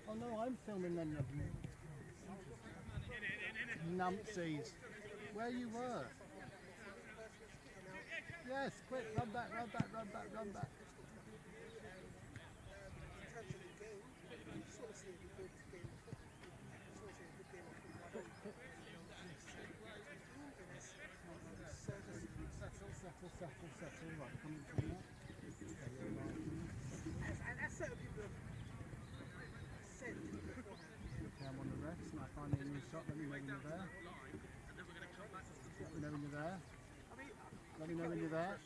Oh no, I'm filming them. Numpsies. Where you were? Yes, quick, run back. Settle. Right, coming from that. Okay, I'm on the refs and I find a new shot. Let me know when you're there. Let me know when you're there.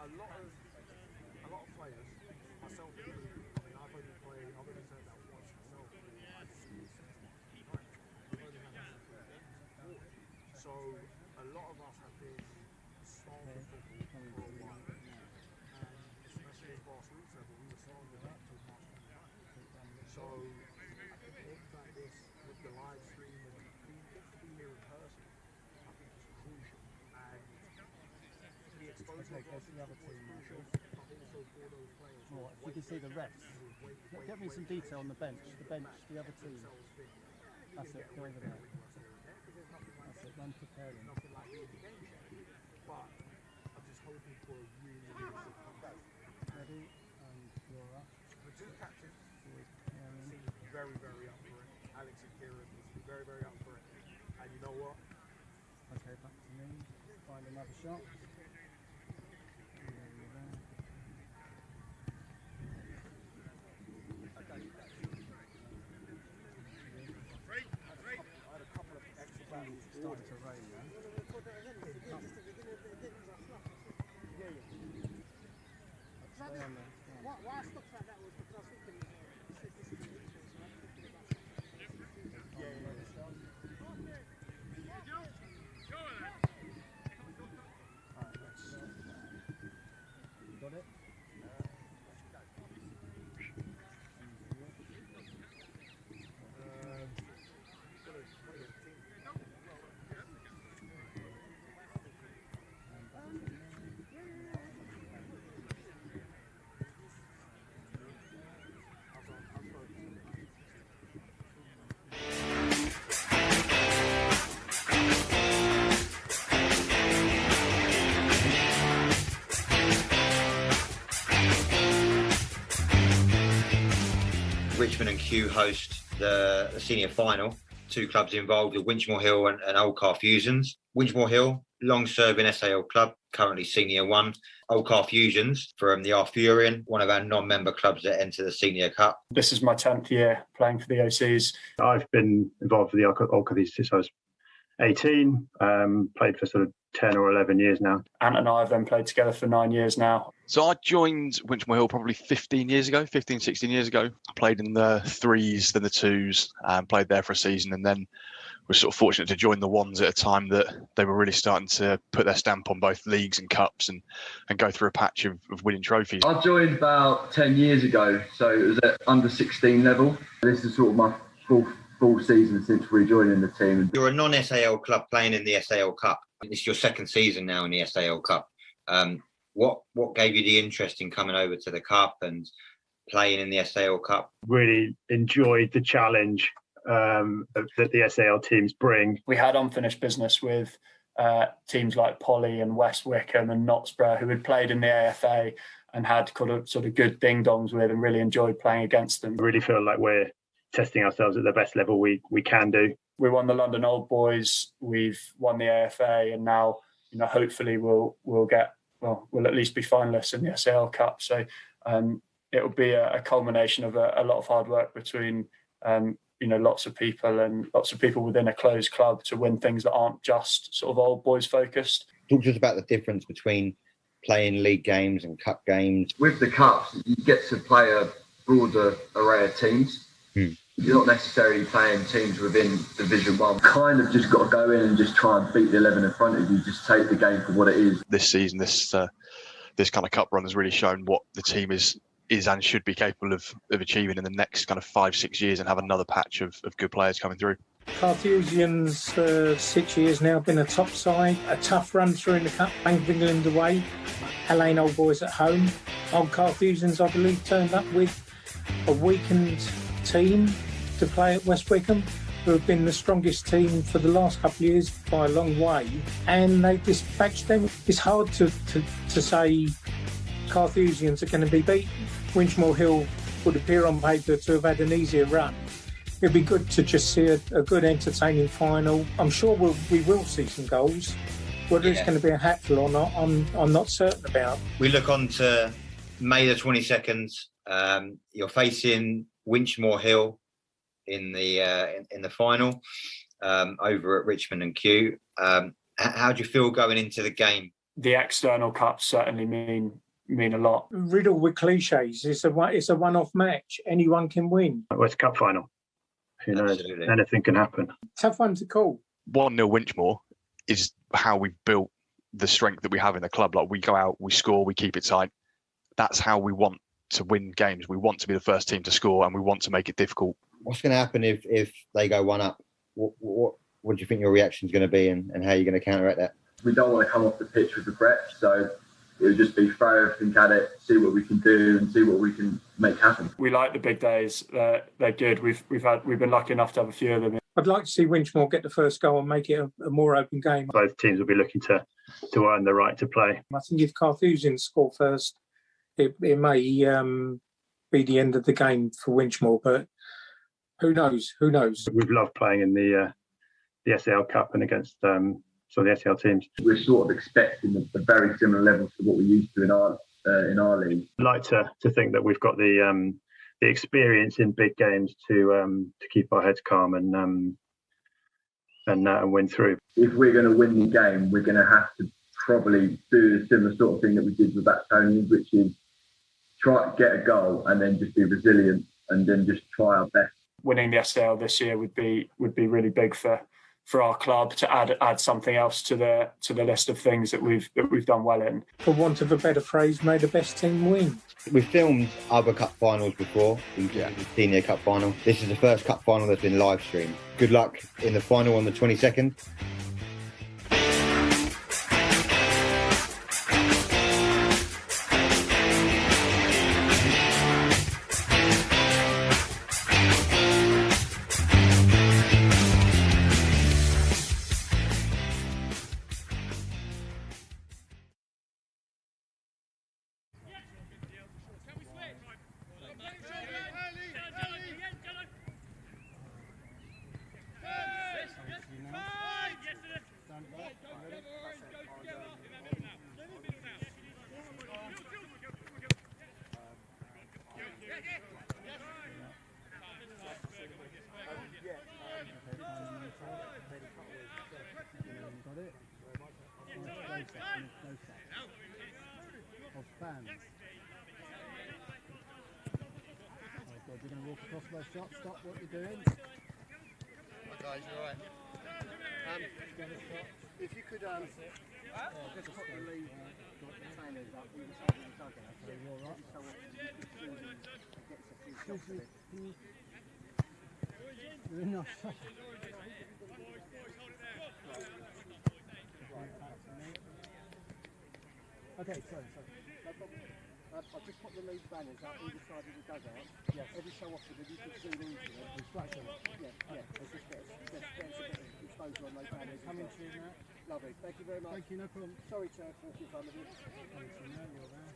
A lot of players, myself included, I've only turned out once myself. So a lot of us have been starting football for a while, and especially at grassroots level, we were starting with that till March 29. So I think things like this with the live stream and being able to be here in person, I think is crucial. And the exposure of the other team, Marshall. Well, if you can see the refs, get me some detail on the bench, the other team. That's it, go over there. That's it, run preparing. Nothing like the game shape, but I'm just hoping for a really good comeback. Ready, and you're up. The two captains seem very, very up for it. Alex and Kieran seem very, very up for it. And you know what? Okay, back to me. Find another shot. Started to rain, yeah? Stay on there. Why I stopped like that was because I was thinking this is got it? Richmond Kew host the senior final. Two clubs involved, the Winchmore Hill and Old Carthusians. Winchmore Hill, long-serving SAL club, currently Senior 1. Old Carthusians from the Arthurian, one of our non-member clubs that enter the Senior Cup. This is my 10th year playing for the OCs. I've been involved with the Old Carthusians since I was 18, played for sort of 10 or 11 years now. Ant and I have then played together for 9 years now. So I joined Winchmore Hill probably 16 years ago. I played in the 3s, then the 2s, and played there for a season, and then was sort of fortunate to join the 1s at a time that they were really starting to put their stamp on both leagues and cups and go through a patch of winning trophies. I joined about 10 years ago, so it was at under 16 level. This is sort of my full season since rejoining the team. You're a non-SAL club playing in the SAL Cup. It's your second season now in the SAL Cup. What gave you the interest in coming over to the Cup and playing in the SAL Cup? Really enjoyed the challenge that the SAL teams bring. We had unfinished business with teams like Polly and West Wickham and Knutsborough, who had played in the AFA and had sort of good ding-dongs with, and really enjoyed playing against them. I really feel like we're testing ourselves at the best level we can do. We won the London Old Boys, we've won the AFA, and now hopefully we'll at least be finalists in the SAL Cup. So it'll be a culmination of a lot of hard work between lots of people within a closed club to win things that aren't just sort of old boys focused. Talk to us about the difference between playing league games and cup games. With the cups, you get to play a broader array of teams. You're not necessarily playing teams within Division 1. Kind of just got to go in and just try and beat the 11 in front of you. Just take the game for what it is. This season, this kind of cup run has really shown what the team is and should be capable of achieving in the next kind of 5-6 years, and have another patch of good players coming through. Carthusians for 6 years now, been a top side, a tough run through in the cup, Bank of England away, Allain Old Boys at home. Old Carthusians, I believe, turned up with a weakened team to play at West Wickham, who have been the strongest team for the last couple of years by a long way, and they dispatched them. It's hard to say Carthusians are going to be beaten. Winchmore Hill would appear on paper to have had an easier run. It'd be good to just see a good, entertaining final. I'm sure we will see some goals. Whether it's going to be a hatful or not, I'm not certain about. We look on to May the 22nd. You're facing Winchmore Hill in the final over at Richmond Kew. How do you feel going into the game? The external cups certainly mean a lot. Riddled with cliches. It's a one-off match. Anyone can win. Well, it's a cup final. Who knows? Absolutely. Anything can happen. Tough one to call. 1-0 Winchmore is how we built the strength that we have in the club. Like, we go out, we score, we keep it tight. That's how we want to win games. We want to be the first team to score, and we want to make it difficult. What's going to happen if they go one up? What do you think your reaction is going to be, and how you're going to counteract that? We don't want to come off the pitch with regret, so it would just be throw everything at it, see what we can do, and see what we can make happen. We like the big days. They're good. We've been lucky enough to have a few of them. I'd like to see Winchmore get the first goal and make it a more open game. Both teams will be looking to earn the right to play. I think if Carthusians score first, it may be the end of the game for Winchmore, but who knows? We've loved playing in the SAL Cup and against some of the SAL teams. We're sort of expecting a very similar levels to what we used to in our league. I'd like to think that we've got the experience in big games to keep our heads calm and win through. If we're going to win the game, we're going to have to probably do a similar sort of thing that we did with Bactonians, which is try to get a goal and then just be resilient and then just try our best. Winning the SAL this year would be really big for our club to add something else to the list of things that we've done well in. For want of a better phrase, may the best team win. We've filmed other cup finals before, the senior cup final. This is the first cup final that's been live streamed. Good luck in the final on the 22nd. Of fans. Oh God, you're going to walk across those shots. Stop what you're doing. Guys, you're right. If you could, just put the lead, got the trainers up either side of the dugout. So you're right. So gets a few shots of it. You're in nice shot. Okay, sorry. No problem. I've just put the lead banners up either side of the dugout. Yes. Every so often, if you could zoom into it. Reflection. Yeah. Let's just get us a bit of exposure on those banners. Coming to you now. Lovely. Thank you very much. Thank you, no problem. Sorry to walk in front of you. Thanks, you're there.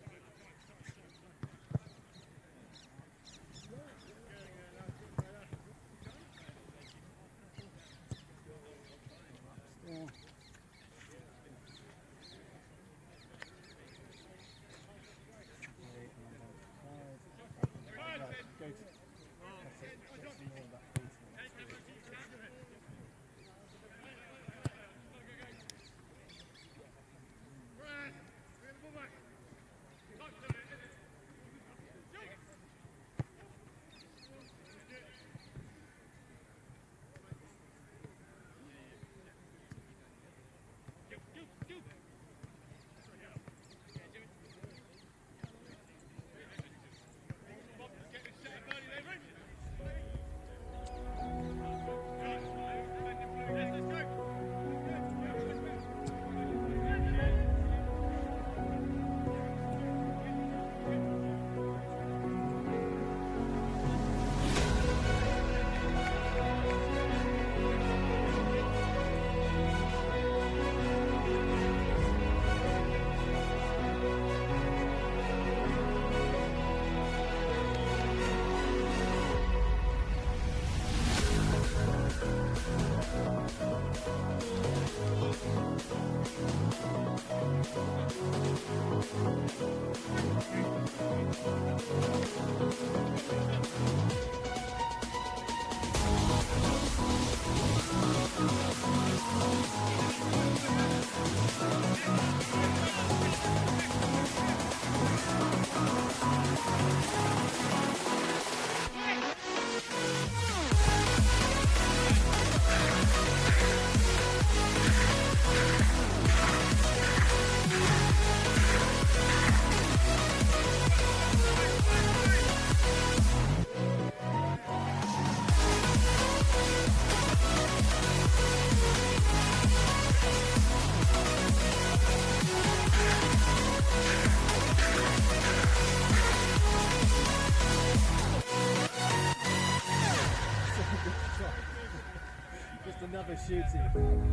shooting.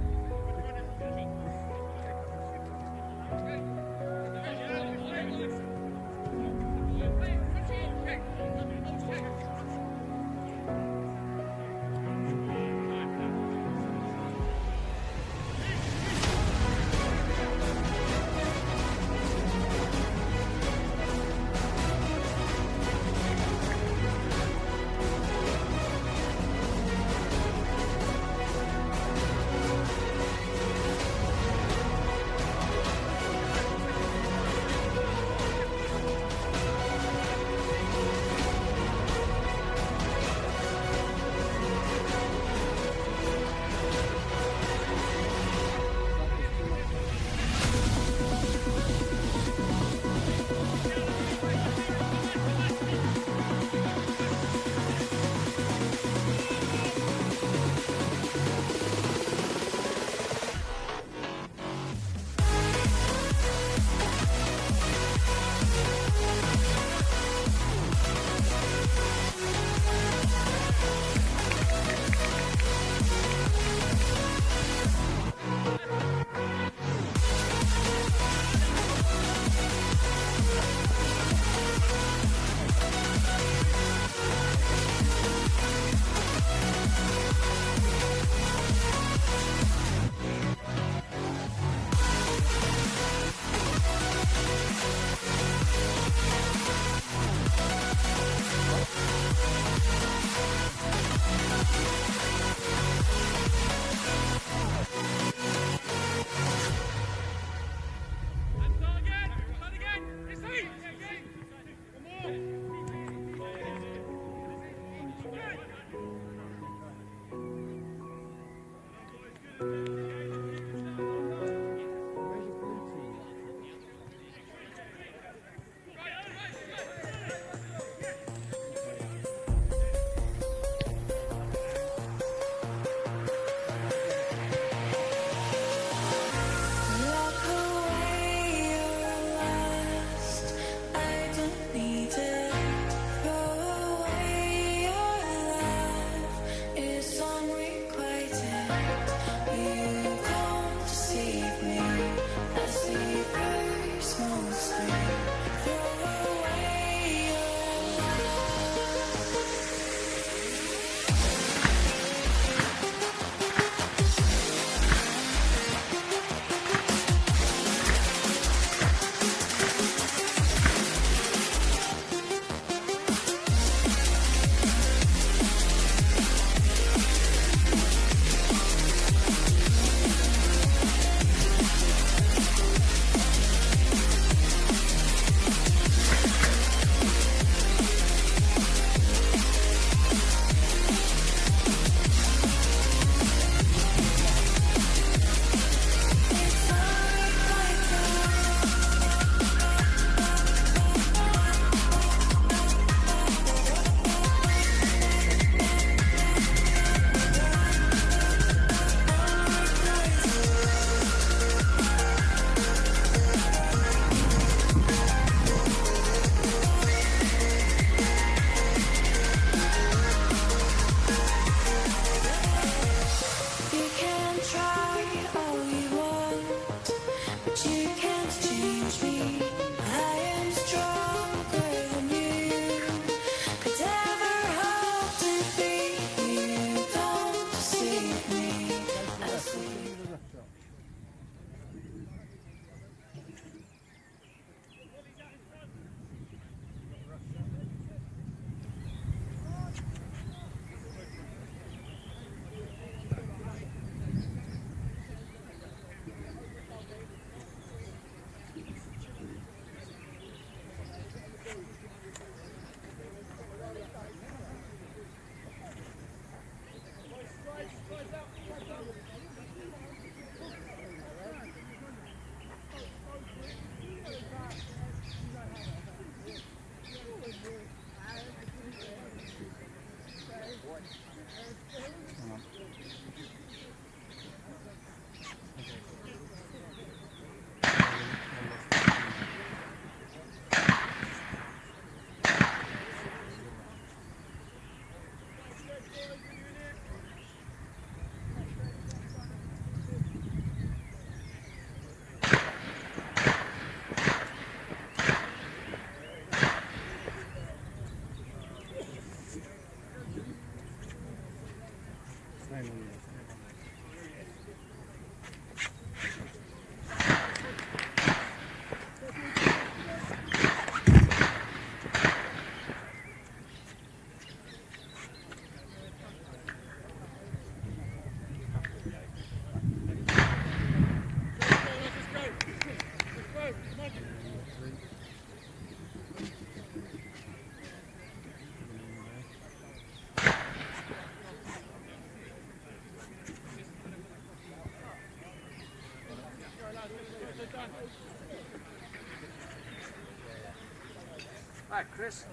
Hi, Chris.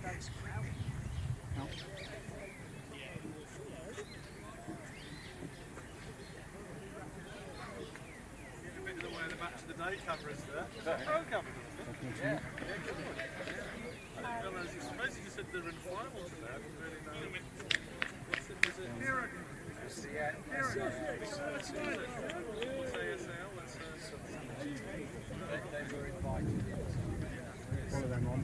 Thanks. Day cameras there. Is that phone cameras? Yeah. I didn't realise you said they were in finals today. I didn't really know. What's it? Is it Hero? It's the Hero. What's ASL? They were invited. Follow them on.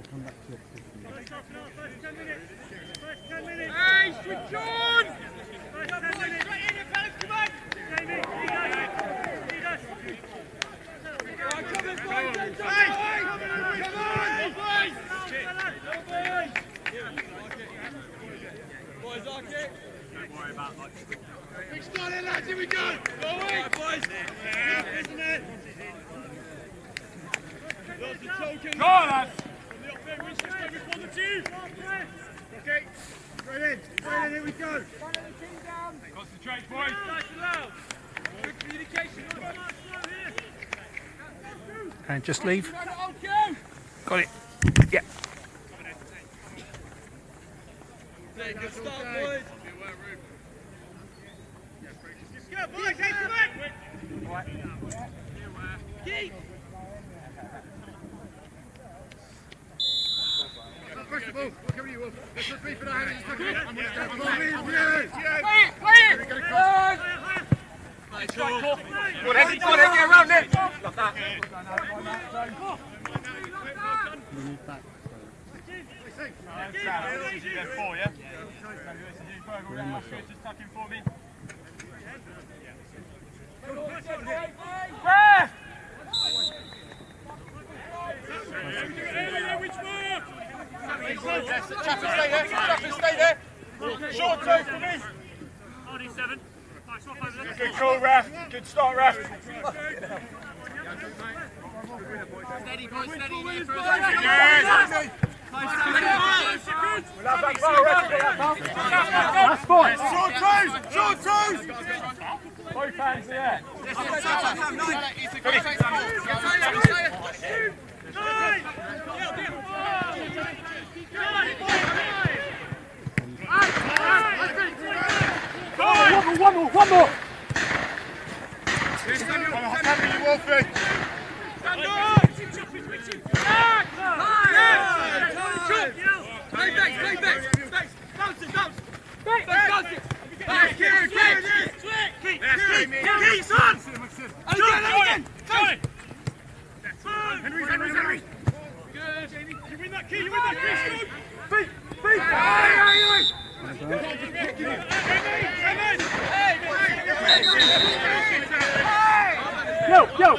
Come back to it. Hey, switch on! Right in your fellas, come on! Boys, our kick. Don't worry about much. Big start in, lads, here we go! Go away! Boys! Isn't it? Lots of choking. Go, lads! Okay, right in, here we go. Concentrate, boys. Nice and loud. Good communication. And just leave. Got it. Yeah. Good start, boys. Go, boys, hey, come back. Keep. First of all, what can you let's just be for the hand. Play it! Good, heavy, get around it. Like that. We need that. Four, yeah? We're in myself. Just tuck in for me. Good call, ref. Good start, ref. Steady, boys, steady. We'll have that foul, ref. That's fine. Short twos. Both hands in the air. One more. You Wolfie. Henry. Good. You win that key. Feet. Yo.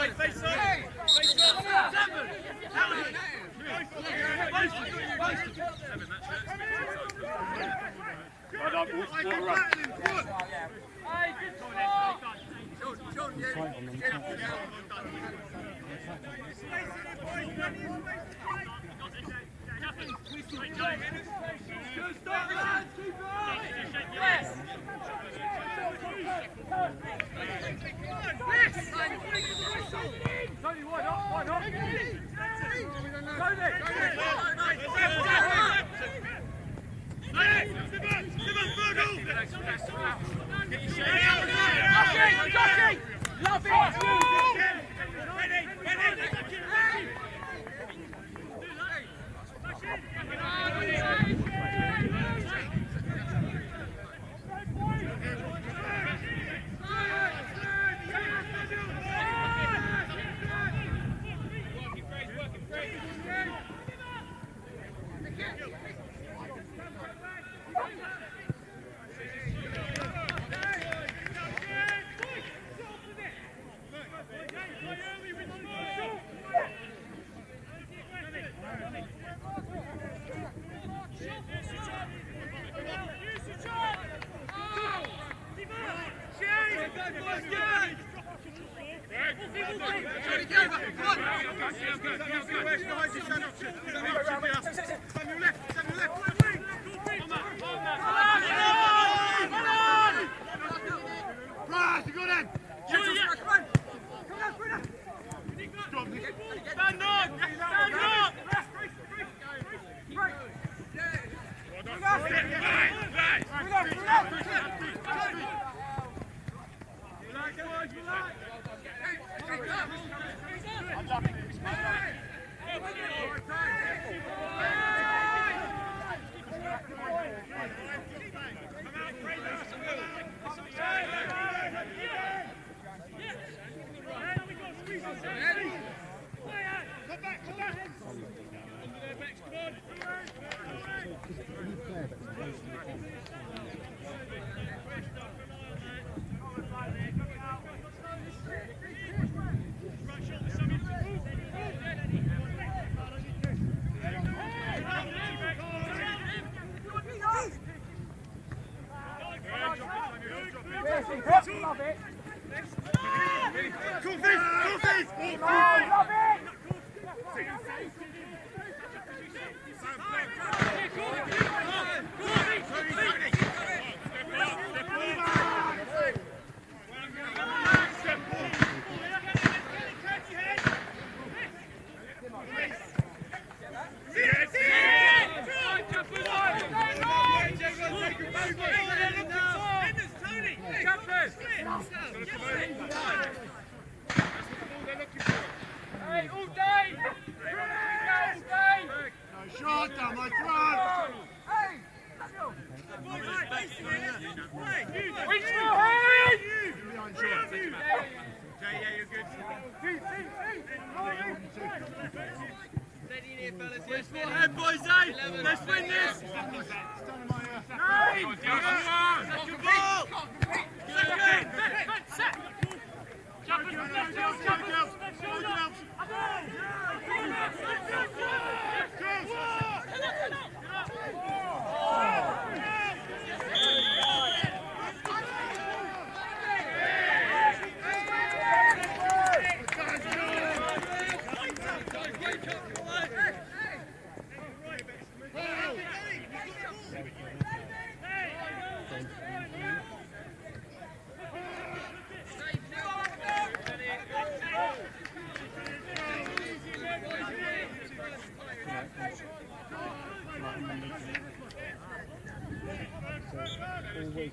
Love it! always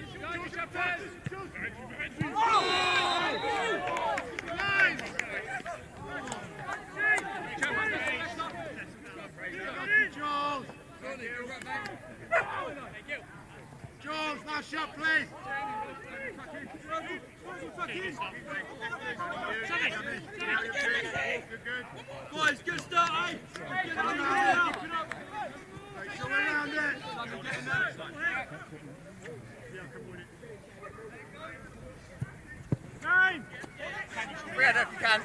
just go to the closest always closer. Boys, good start, eh? So around there. Red if you can.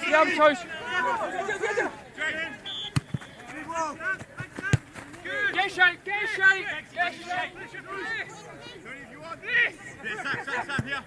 Yeah, I'm close. Get shape, get shape, get shape. Sam here.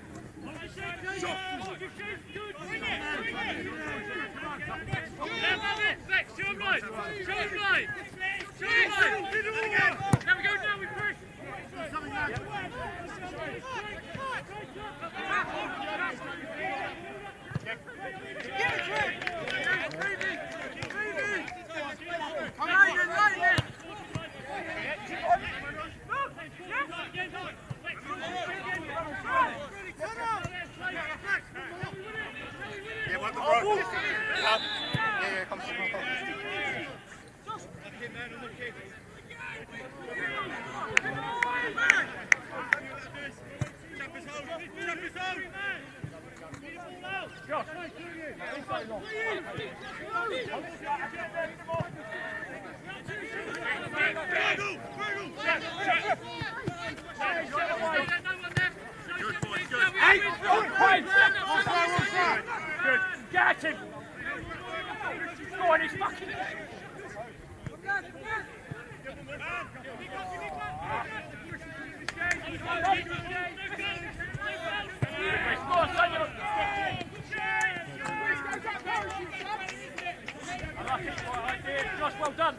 Get him! Go on, he's fucking... Josh, well done.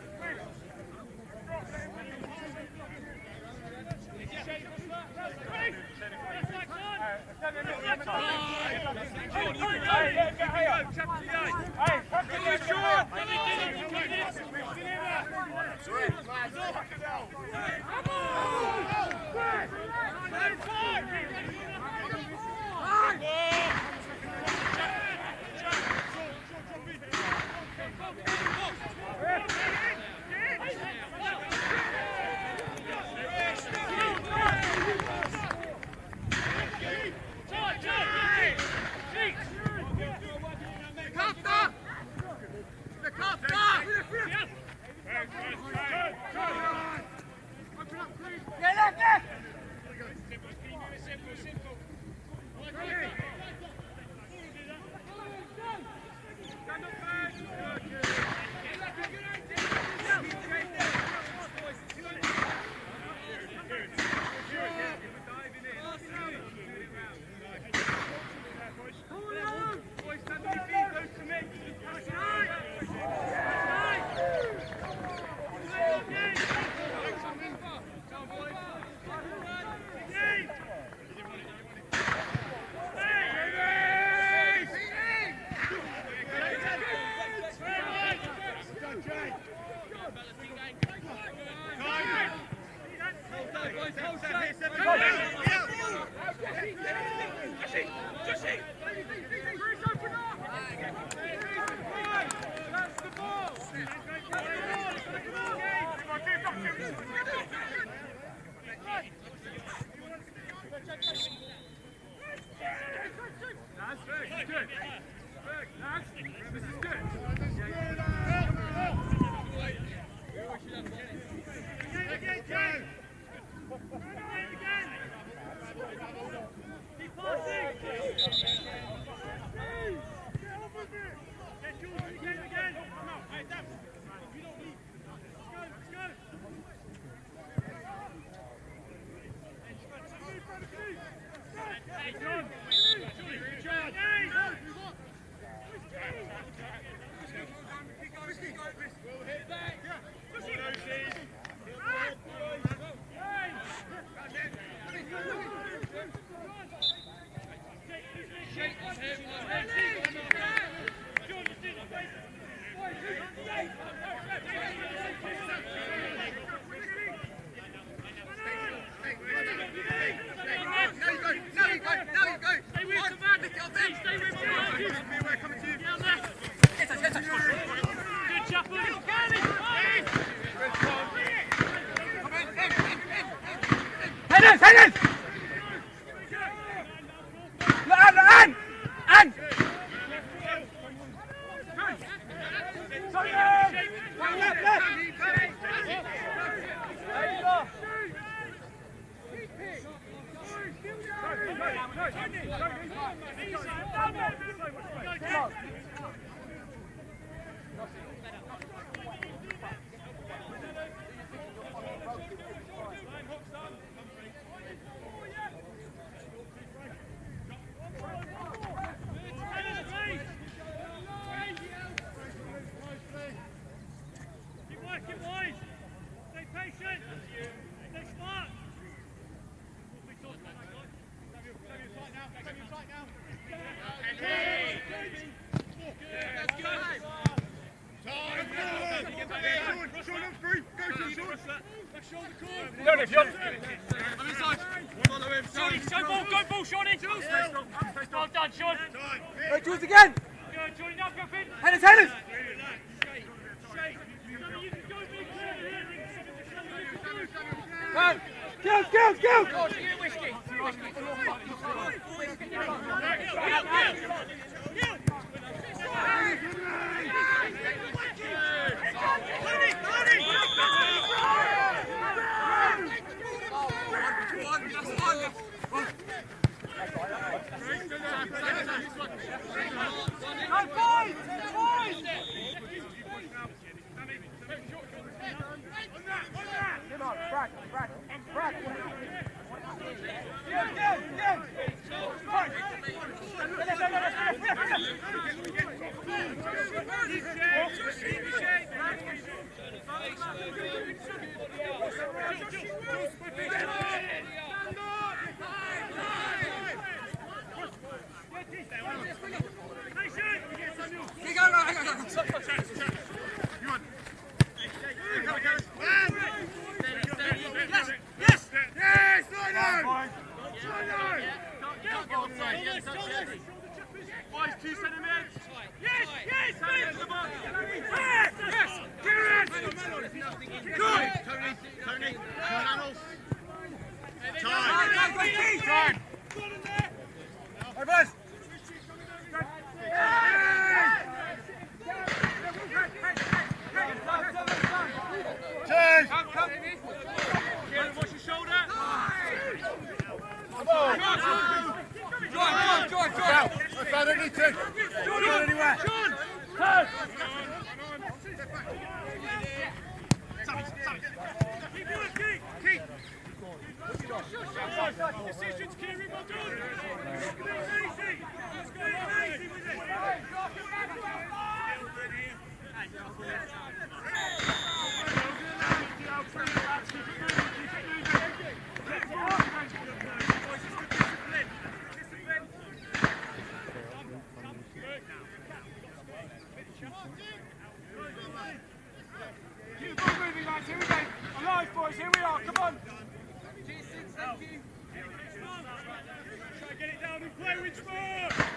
Play Winchmore!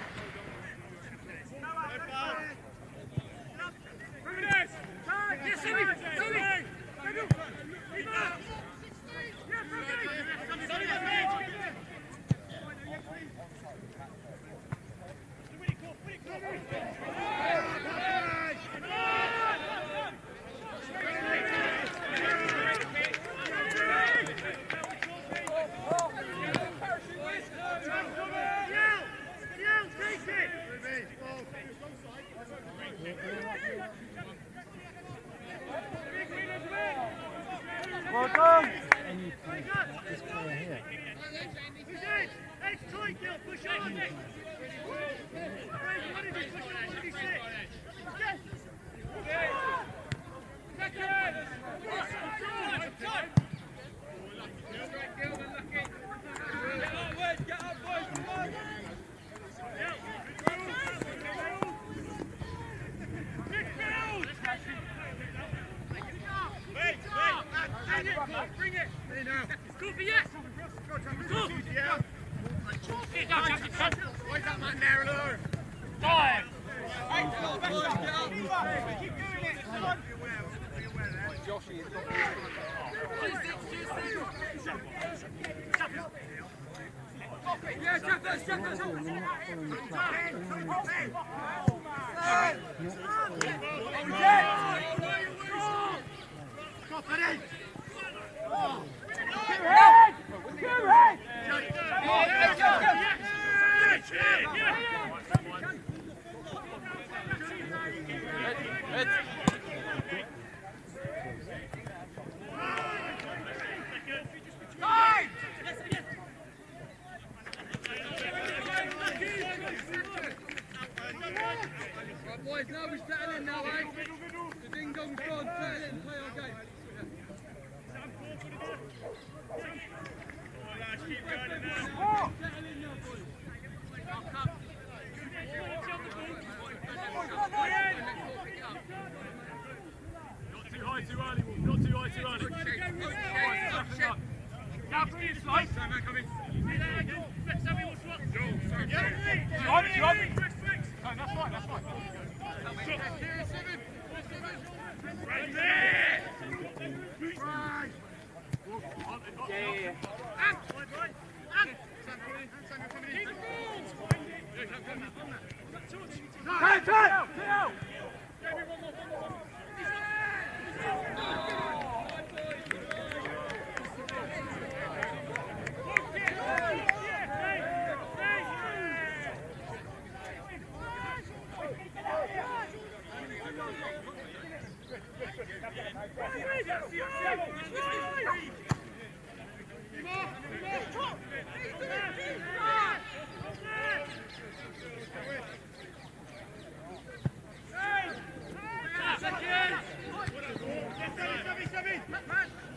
Well done! And you can this player here. Push on! Bring it! Go for yes! Go! Where's that man there, Lord? Dive! Keep doing it! Come on! Joshy is not yeah, jump that, jump that, jump boys, now we're settling now, eh? The ding dong's gone, settle in, play our game. Keep going now. Settle in now, boys. Not too high too early, Wolf. Not too high too early. Now, please, slice. Come in. Sammy, what's wrong? No, that's fine, that's fine. Right there! Right!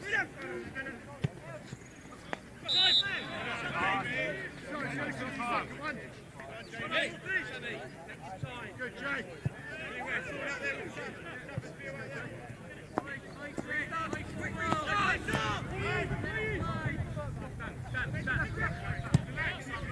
Yeah. Good, Jake. Stand.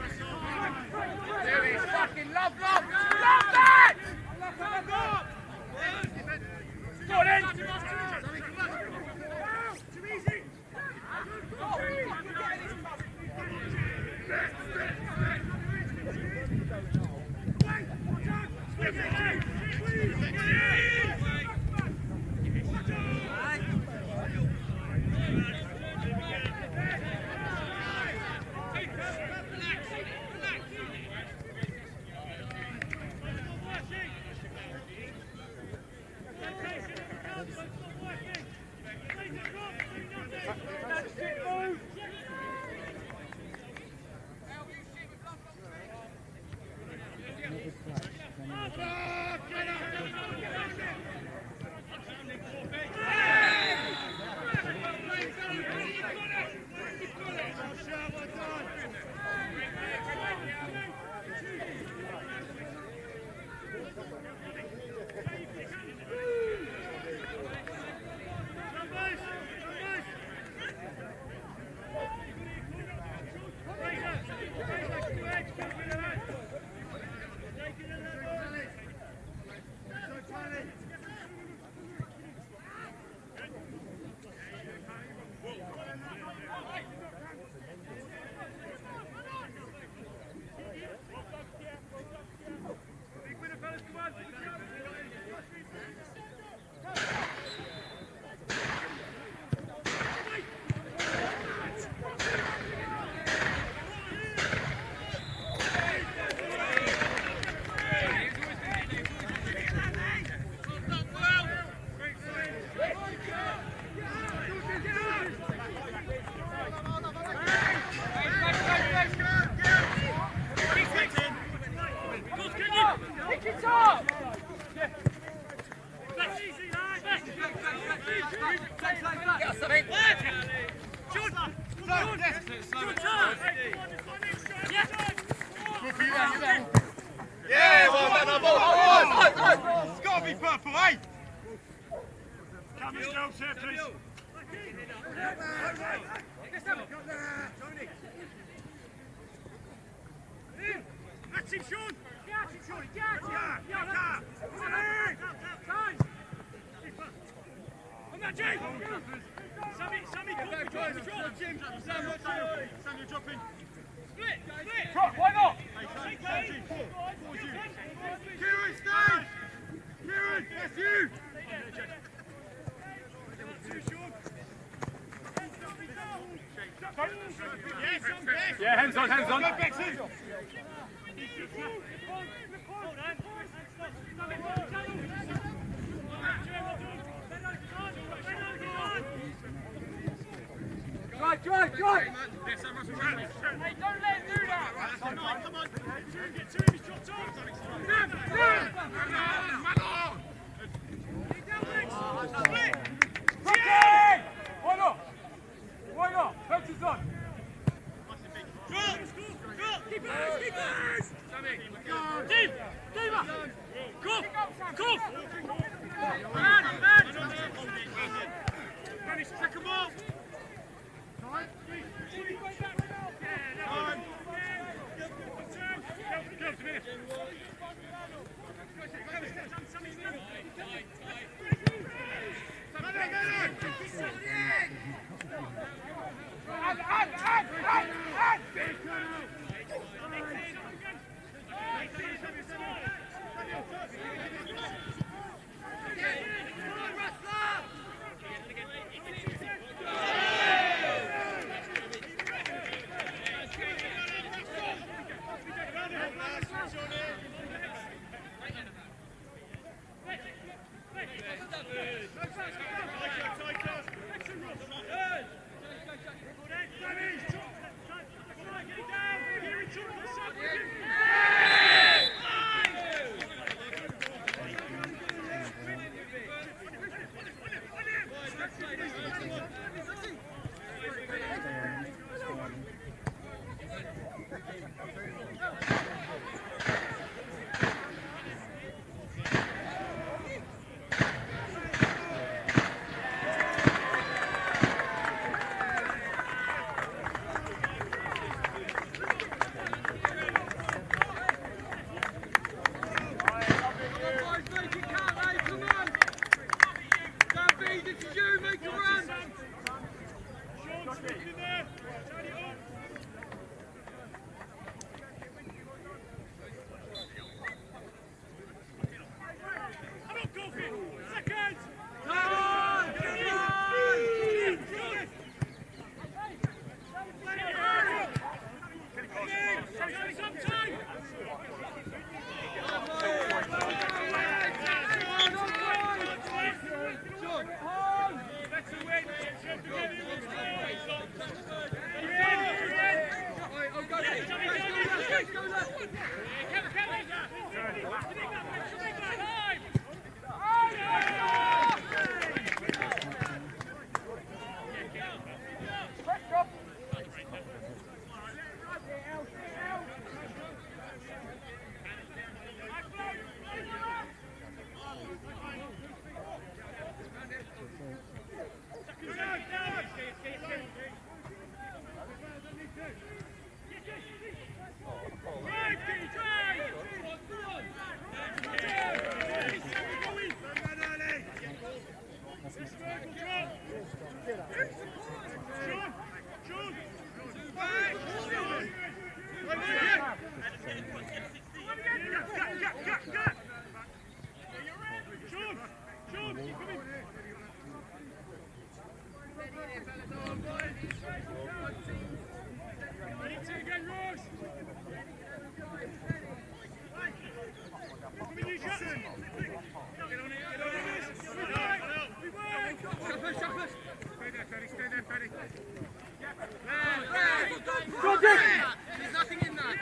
Yeah, well, it's got to be purple, eh? Come and go, sir, please. That's him, Sean. Get him, Sean. On that, Jay. Sammy, Sam, you're dropping. Split. Why not? Kieran, stay. Kieran, that's you. Yeah, hands on. Drive! Hey, don't let him do that! Come on! Get to him, he's dropped off! Why not? Coach on! Keepers! Diva! Go! Finish, second ball! There's nothing in that.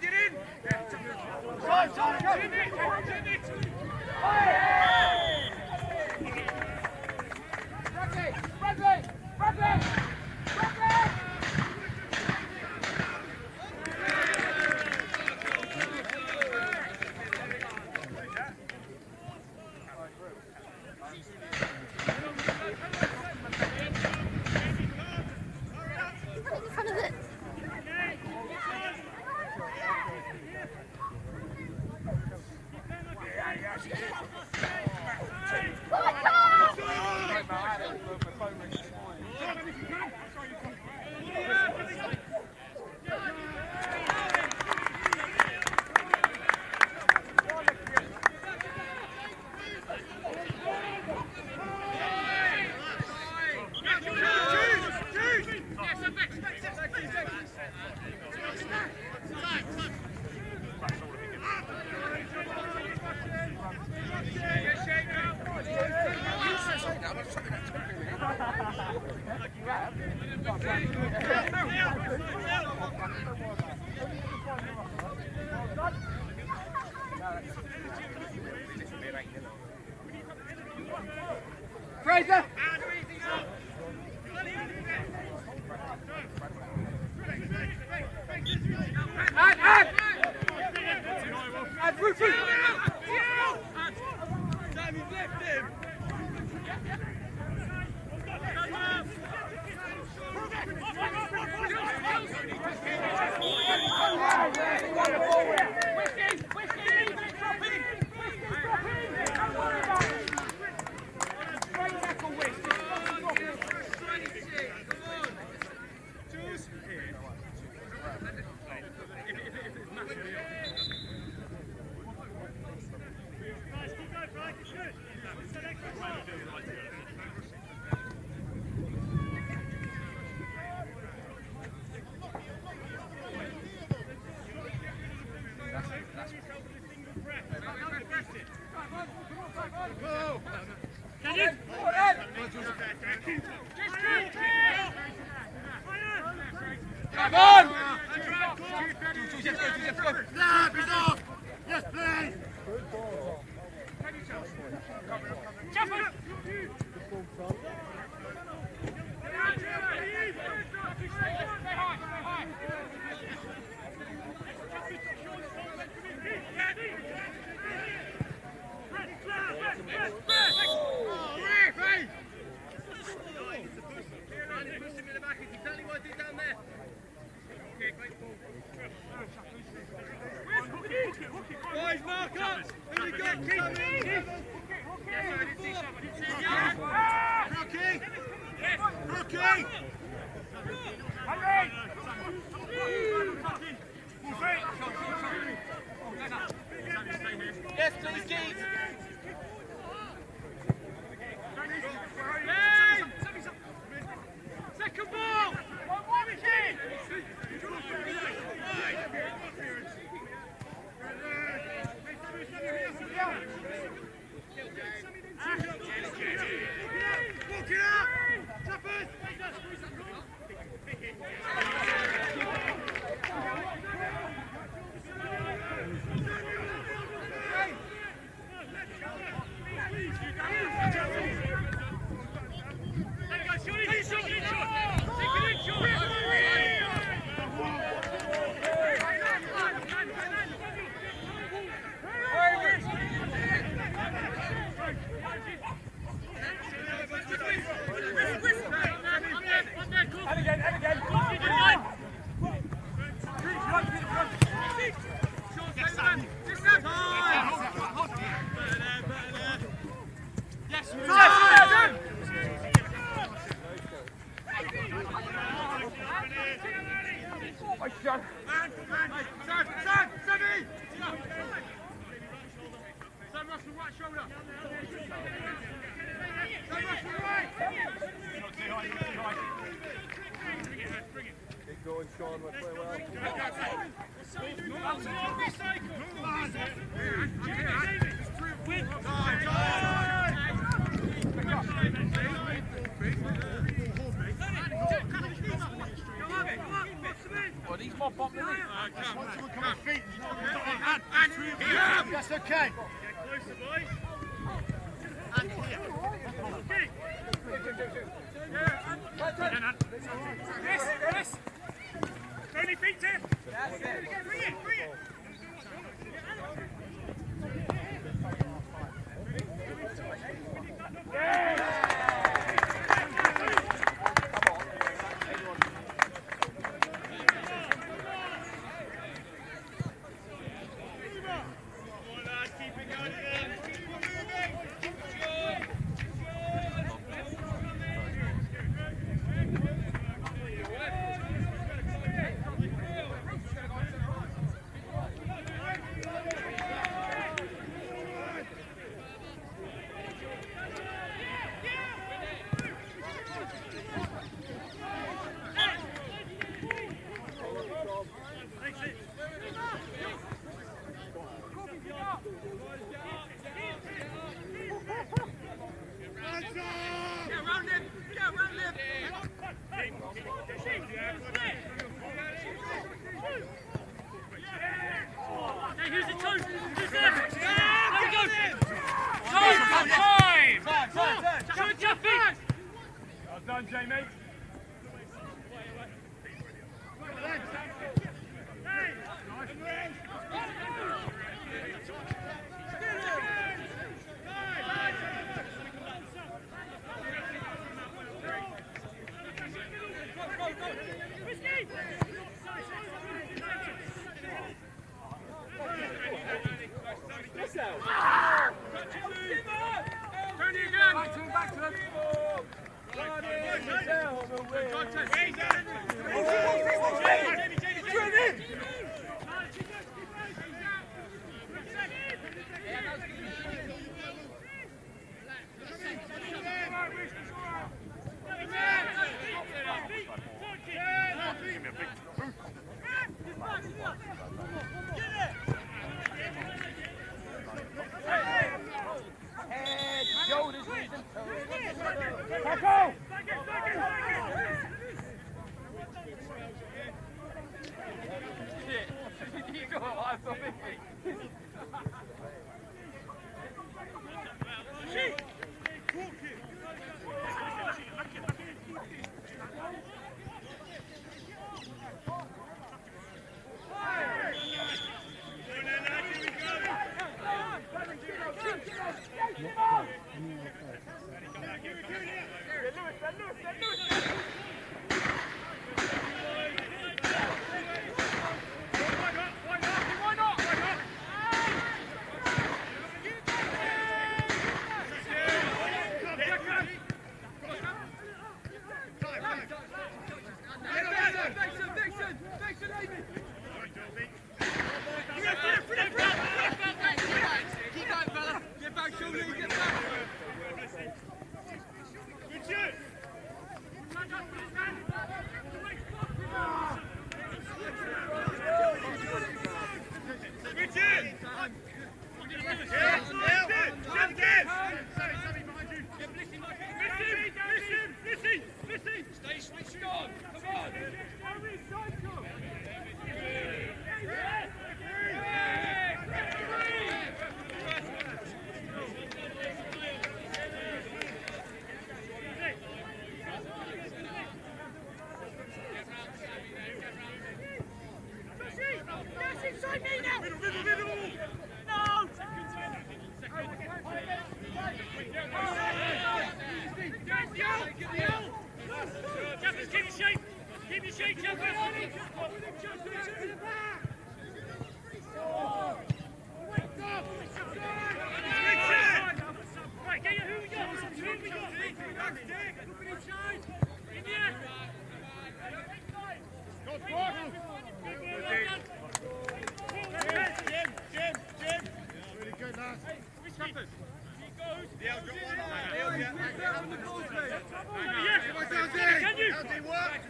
Get in! Fraser! And Rufus! Damn, he's left him! Come on! Yes, please! Boys, mark up! Who we got? Keep Rocky! Rocky! Yes, please, Keith! Second ball! Walk it up! Choppers! That's okay. Get closer, boys. And here. Okay. Yes. Only feet, Tim. Bring it. Well done, Jamie. Back to them.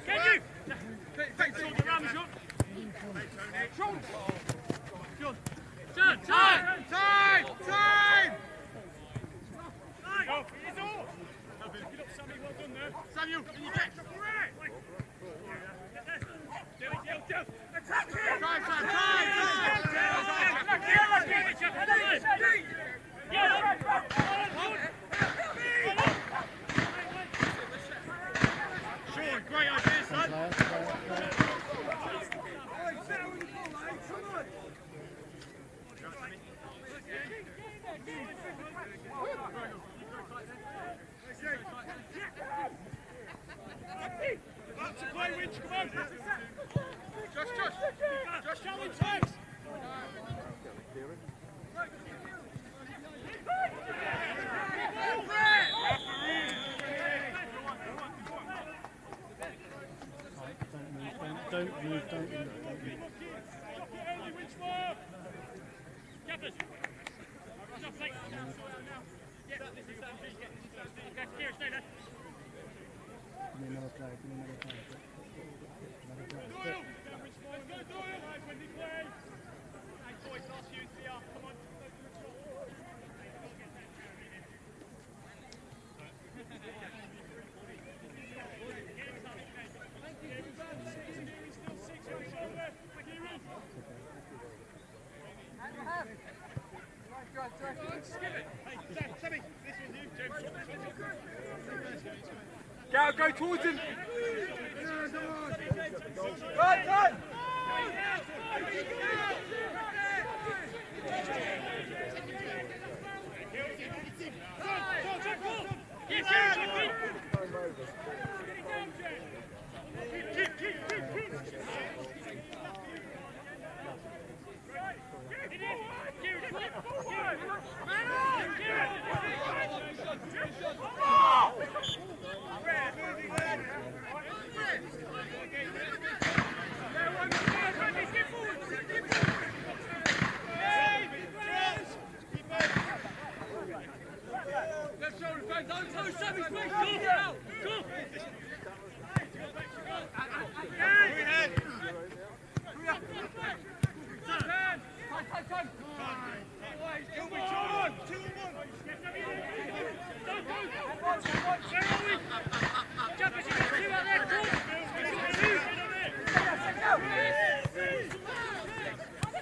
Can you? Thanks all the rams up. Josh, challenge takes. Don't move. Winchmore. Captain. Stop, please. Yeah, this is okay, Kira, stay there. Another player. Doyle. Let's go, Doyle. When he plays. Hey, boys, last few CR. Come on. Go towards him. Right.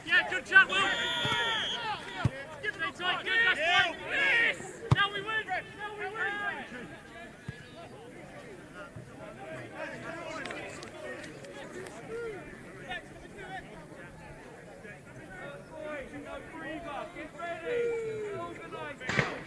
Yeah, good job, Will. Give me time. Good, that's one. Yes. Now we win. Get ready. Organize. Get ready.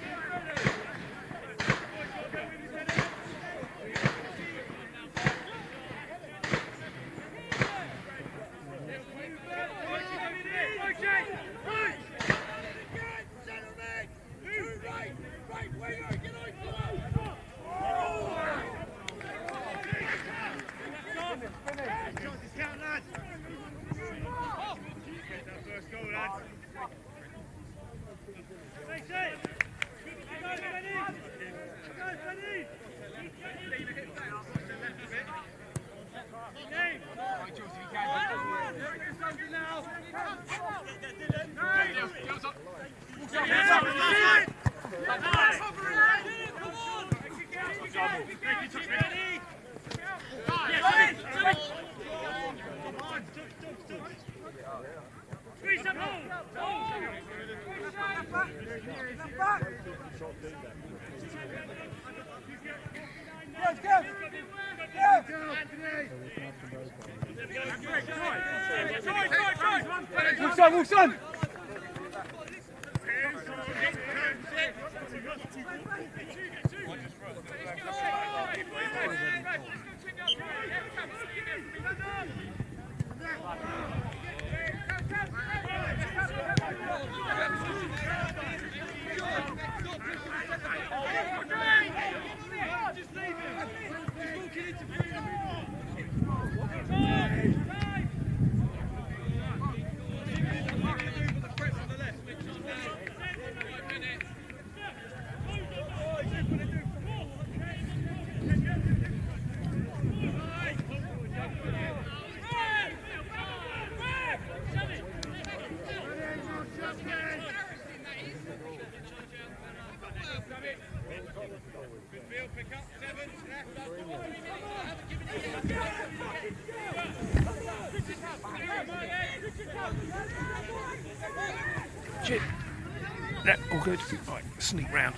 Wilson! Shit. Yeah, all good. Right, sneak round.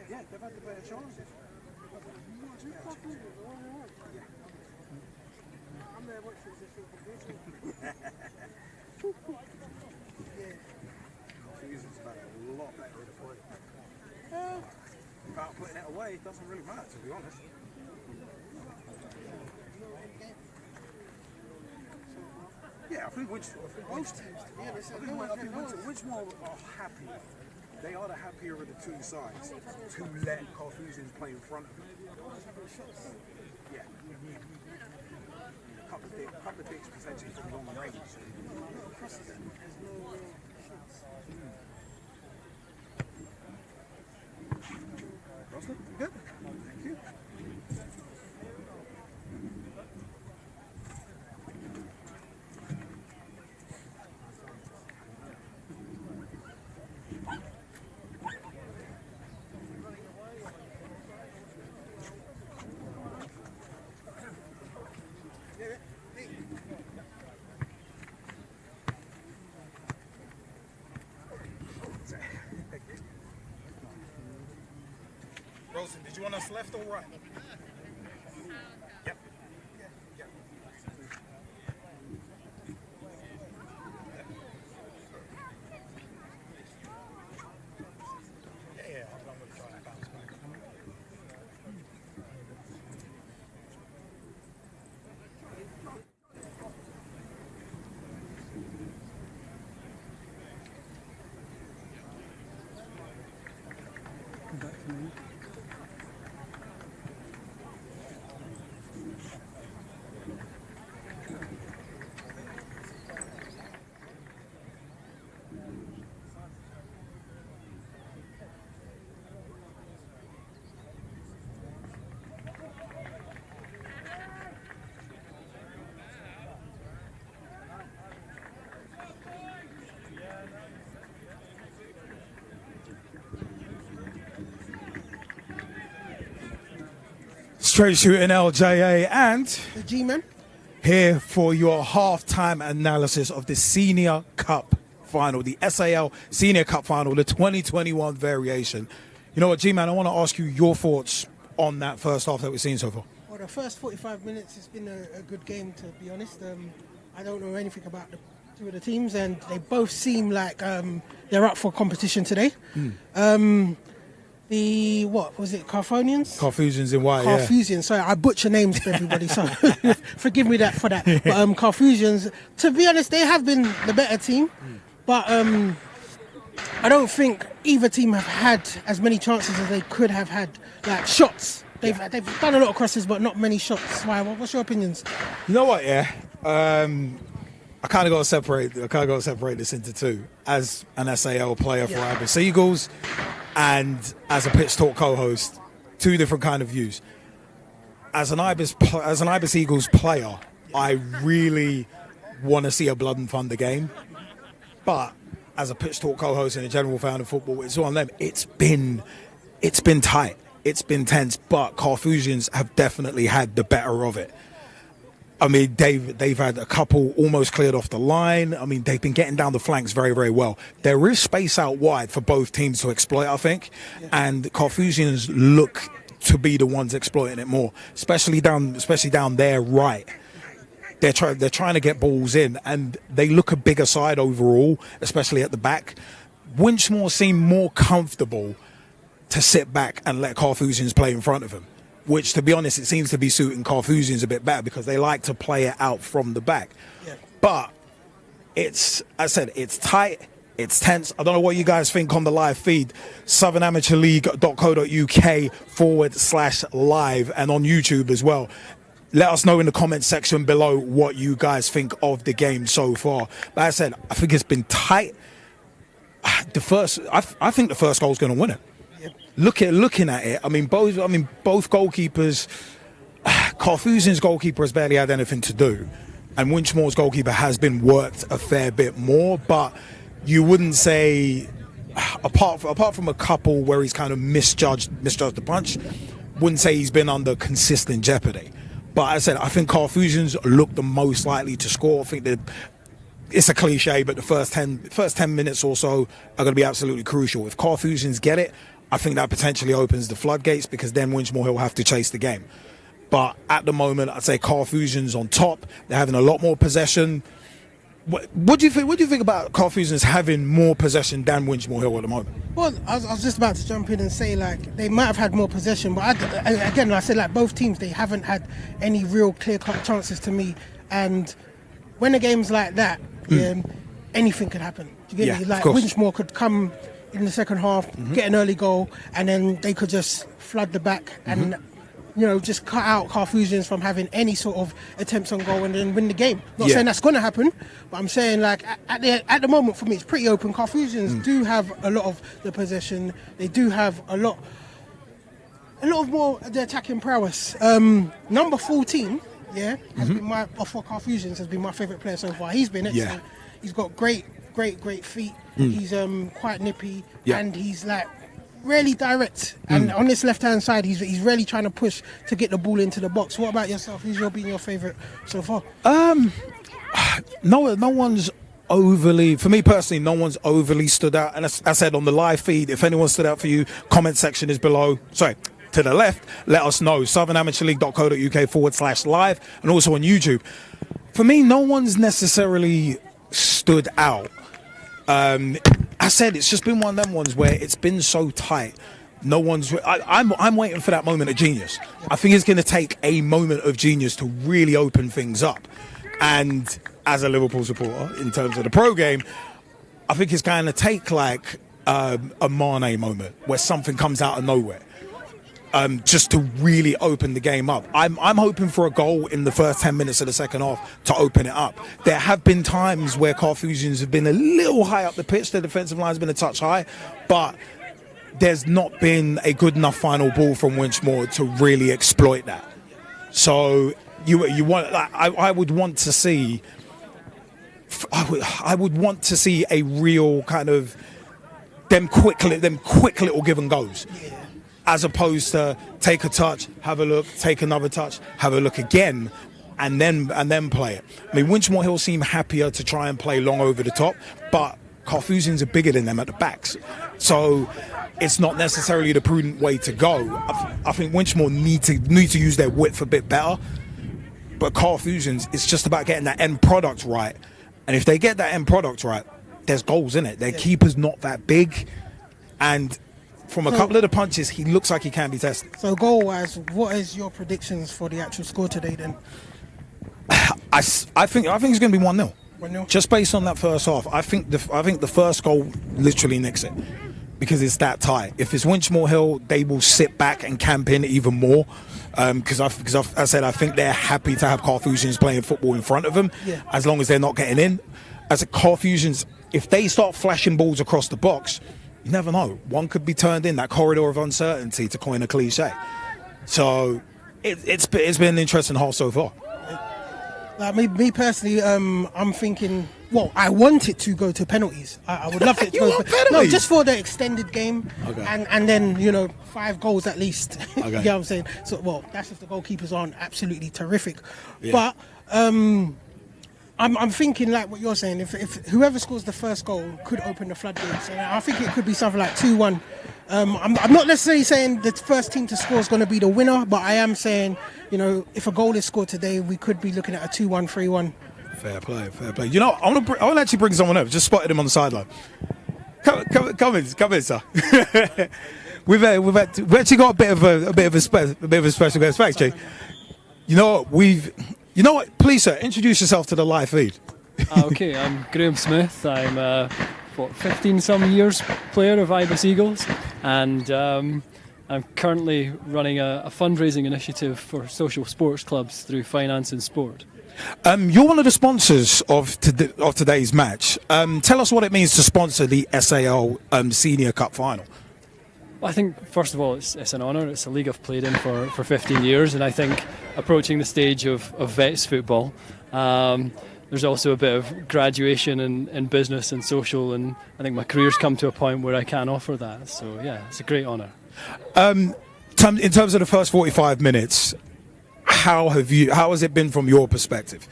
Yeah, they've had the better chances. I'm there watching this competition. Carthusians have had a lot better in the play. About putting it away, it doesn't really matter, to be honest. Yeah, I think most teams, I think Winchmore are happy. They are the happier of the two sides to let Carthusians play in front of them. Yeah. Couple of dicks potentially from long range. Rosler, good. Thank you. Rosen, did you want us left or right? Yep. Yeah. Yeah, I'm going to try that bounce back. Come back to me. Straight shooting LJA and the G-Man here for your halftime analysis of the Senior Cup final, the SAL Senior Cup final, the 2021 variation. You know what, G-Man, I want to ask you your thoughts on that first half that we've seen so far. Well, the first 45 minutes has been a good game, to be honest. I don't know anything about the two of the teams, and they both seem like they're up for competition today. The, what was it, Carthusians? Carthusians in white, Carthusians, sorry, I butcher names for everybody, so forgive me for that. But Carthusians, to be honest, they have been the better team, but I don't think either team have had as many chances as they could have had, like shots. They've done a lot of crosses, but not many shots. Why? What's your opinions? You know what, I kind of got to separate this into two. As an SAL player for Ibis Eagles, and as a Pitch Talk co-host, two different kind of views. As an Ibis Eagles player, I really want to see a blood and thunder game. But as a Pitch Talk co-host and a general fan of football, it's on them. It's been tight. It's been tense. But Carthusians have definitely had the better of it. I mean, they've had a couple almost cleared off the line. I mean, they've been getting down the flanks very, very well. There is space out wide for both teams to exploit, I think. Yeah. And Carthusians look to be the ones exploiting it more, especially down their right. they're trying to get balls in, and they look a bigger side overall, especially at the back. Winchmore seem more comfortable to sit back and let Carthusians play in front of them, which, to be honest, it seems to be suiting Carthusians a bit better because they like to play it out from the back. Yeah. But it's tight, it's tense. I don't know what you guys think on the live feed. southernamateurleague.co.uk/live, and on YouTube as well. Let us know in the comments section below what you guys think of the game so far. Like I said, I think it's been tight. I think the first goal is going to win it. Looking at it, I mean both goalkeepers. Carthusian's goalkeeper has barely had anything to do, and Winchmore's goalkeeper has been worked a fair bit more. But you wouldn't say, apart from a couple where he's kind of misjudged the punch, wouldn't say he's been under consistent jeopardy. But I said, I think Carthusians look the most likely to score. I think that it's a cliche, but the first 10 minutes or so are going to be absolutely crucial. If Carthusians get it, I think that potentially opens the floodgates, because then Winchmore will have to chase the game. But at the moment, I'd say Carthusians on top. They're having a lot more possession. What do you think? What do you think about Carthusians having more possession than Winchmore Hill at the moment? Well, I was just about to jump in and say, like, they might have had more possession, but again, I said, like, both teams, they haven't had any real clear-cut chances to me. And when a game's like that, anything could happen. Do you get me? Like, Winchmore could come in the second half, get an early goal, and then they could just flood the back and just cut out Carthusians from having any sort of attempts on goal and then win the game. Not saying that's going to happen, but I'm saying, like, at the moment, for me, it's pretty open. Carthusians do have a lot of the possession. They do have a lot of more the attacking prowess. Number 14, has been for Carthusians, has been my favourite player so far. He's been excellent. He's got great feet. He's quite nippy, and he's like really direct. And on this left-hand side, he's really trying to push to get the ball into the box. What about yourself? Who's been your favourite so far? No one's overly, for me personally, no one's overly stood out. And as I said on the live feed, if anyone stood out for you, comment section is below. Sorry, to the left. Let us know. southernamateurleague.co.uk/live, and also on YouTube. For me, no one's necessarily stood out. I said it's just been one of them ones where it's been so tight. No one's. I'm waiting for that moment of genius. I think it's going to take a moment of genius to really open things up. And as a Liverpool supporter, in terms of the pro game, I think it's going to take like a Mane moment where something comes out of nowhere. Just to really open the game up. I'm hoping for a goal in the first 10 minutes of the second half to open it up. There have been times where Carthusians have been a little high up the pitch. The defensive line has been a touch high, but there's not been a good enough final ball from Winchmore to really exploit that. So you want, like, I would want to see. I would want to see a real kind of them quick little give and goes. As opposed to take a touch, have a look, take another touch, have a look again, and then play it. I mean, Winchmore Hill seem happier to try and play long over the top, but Carthusians are bigger than them at the backs, so it's not necessarily the prudent way to go. I think Winchmore need to use their width a bit better, but Carthusians, it's just about getting that end product right, and if they get that end product right, there's goals in it. Their keeper's not that big, and from a couple of the punches, he looks like he can be tested. So goal-wise, what is your predictions for the actual score today then? I think it's going to be 1-0. 1-0. Just based on that first half, I think the first goal literally nicks it because it's that tight. If it's Winchmore Hill, they will sit back and camp in even more. Because I said I think they're happy to have Carthusians playing football in front of them, as long as they're not getting in. As a Carthusians, if they start flashing balls across the box, you never know. One could be turned in, that corridor of uncertainty, to coin a cliche. So it's been an interesting half so far. Me personally, I'm thinking, well, I want it to go to penalties. I would love it to go to penalties. No, just for the extended game, and then 5 goals at least. You know what I'm saying? So, well, that's if the goalkeepers aren't absolutely terrific. But I'm thinking like what you're saying. If whoever scores the first goal could open the floodgates, and I think it could be something like 2-1 I'm not necessarily saying the first team to score is going to be the winner, but I am saying, if a goal is scored today, we could be looking at a 2-1, 3-1. Fair play. You know, I want to actually bring someone up. Just spotted him on the sideline. Come in, sir. we've actually got a bit of a special guest. Thanks, Jay. You know what? Please, sir, introduce yourself to the live feed. Okay, I'm Graham Smith. I'm 15-some years player of Ibis Eagles, and I'm currently running a fundraising initiative for social sports clubs through Finance and Sport. You're one of the sponsors of today's match. Tell us what it means to sponsor the SAL Senior Cup final. Well, I think, first of all, it's an honour. It's a league I've played in for 15 years, and I think approaching the stage of vets football, there's also a bit of graduation in business and social, and I think my career's come to a point where I can offer that. So, yeah, it's a great honour. In terms of the first 45 minutes, how has it been from your perspective?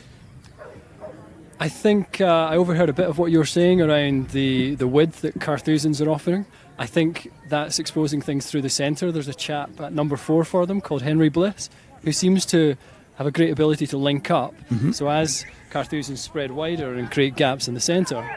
I think I overheard a bit of what you were saying around the width that Carthusians are offering. I think that's exposing things through the centre. There's a chap at number 4 for them called Henry Bliss, who seems to have a great ability to link up. Mm-hmm. So as Carthusians spread wider and create gaps in the centre,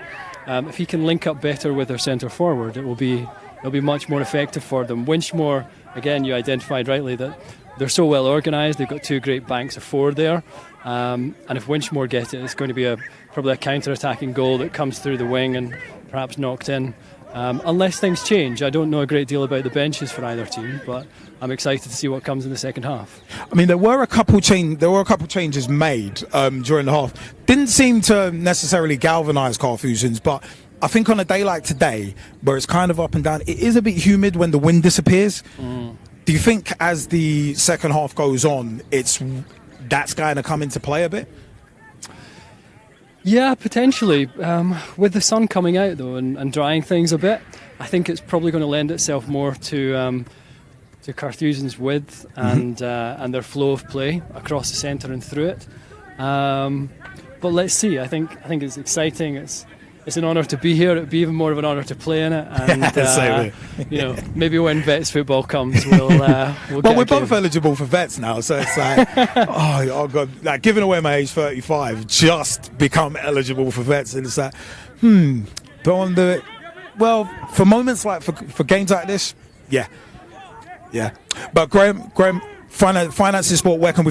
if he can link up better with their centre forward, it'll be much more effective for them. Winchmore, again, you identified rightly that they're so well organised. They've got 2 great banks of 4 there, and if Winchmore get it, it's going to be probably a counter-attacking goal that comes through the wing and perhaps knocked in. Unless things change. I don't know a great deal about the benches for either team, but I'm excited to see what comes in the second half. I mean, there were a couple changes made during the half. Didn't seem to necessarily galvanise Carthusians, but I think on a day like today, where it's kind of up and down, it is a bit humid when the wind disappears. Do you think as the second half goes on, that's going to come into play a bit? Yeah, potentially. With the sun coming out, though, and drying things a bit, I think it's probably going to lend itself more to Carthusians' width and their flow of play across the centre and through it. But let's see. I think it's exciting. It's an honour to be here. It'd be even more of an honour to play in it. And maybe when Vets football comes, we'll we're both eligible for Vets now, so it's like, oh god, like giving away my age 35, just become eligible for Vets, and it's like, don't want to do it. Well, for moments like for games like this, yeah. But Graham. Finance and Sport, where can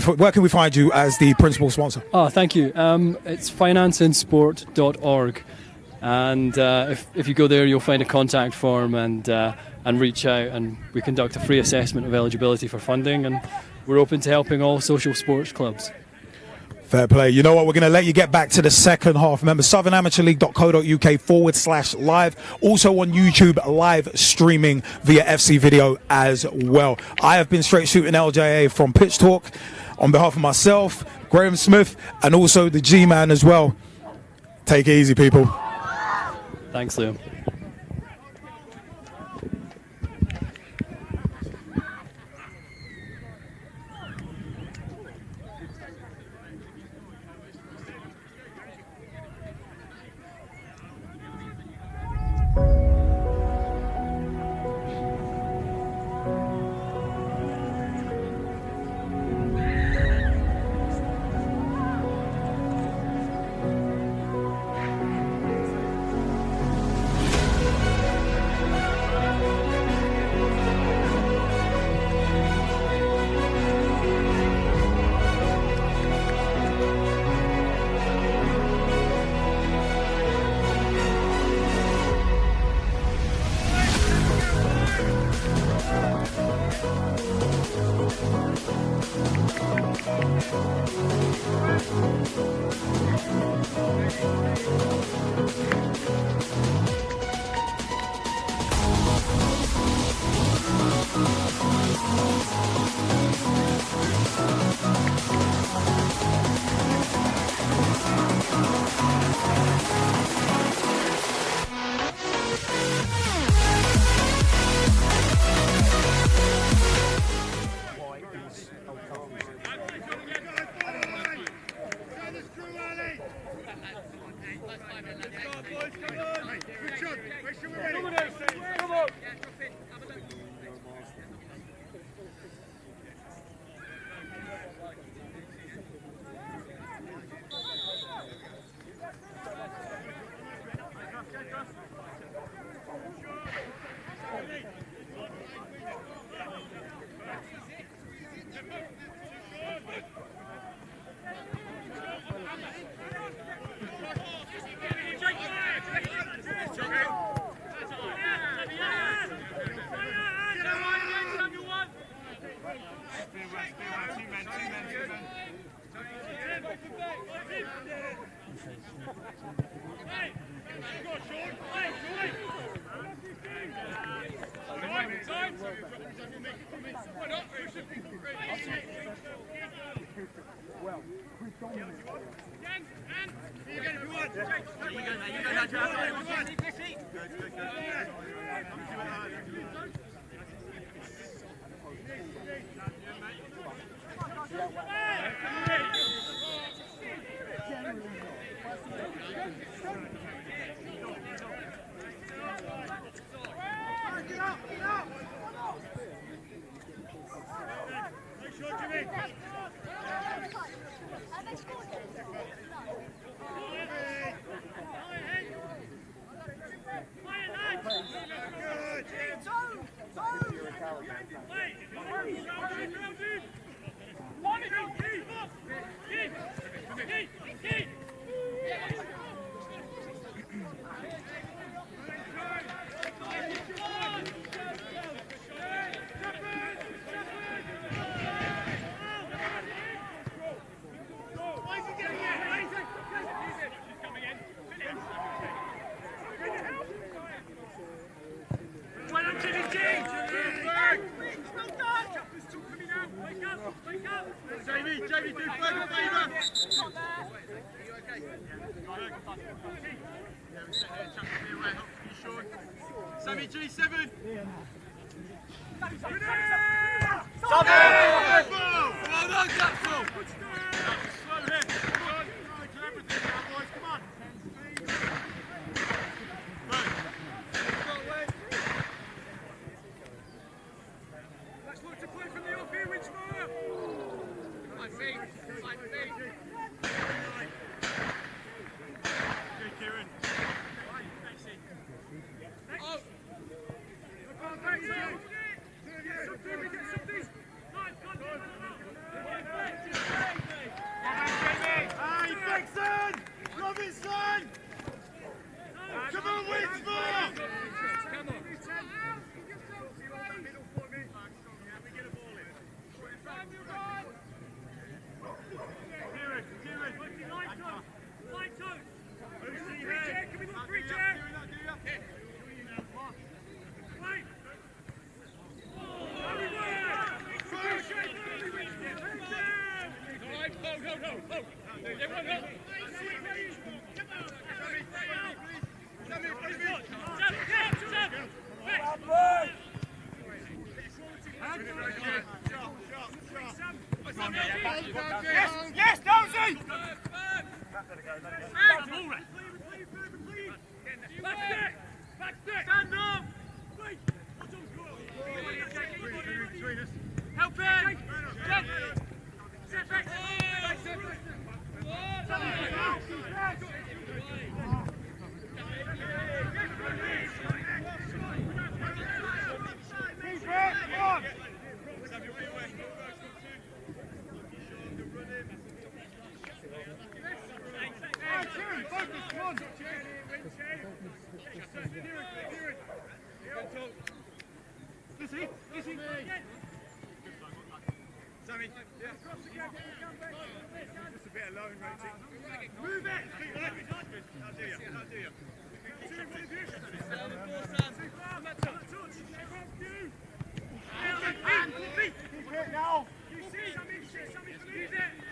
we find you as the principal sponsor? Oh, thank you. It's financeandsport.org. And if you go there, you'll find a contact form and reach out, and we conduct a free assessment of eligibility for funding, and we're open to helping all social sports clubs. Fair play. You know what? We're going to let you get back to the second half. Remember, southernamateurleague.co.uk/live. Also on YouTube, live streaming via FC video as well. I have been straight shooting LJA from Pitch Talk on behalf of myself, Graham Smith, and also the G-Man as well. Take it easy, people. Thanks, Liam. Well, predominantly. Jamie, do Fred a favour. Sammy G7. Well done, Jackson. Slow him. Come on. To everything now, boys. Come on. Let's look to play from the off here, Winchmore. My feet. Good, Kieran. Oh. Hey, Vixen! Robinson! Come on, Winchmore! Come on. Yes, Dozy! Stand up! Help him! Step back! Sammy, yeah. Just a bit alone, rotate. Move it! How do you? Keep it now! You see? Sammy, use it!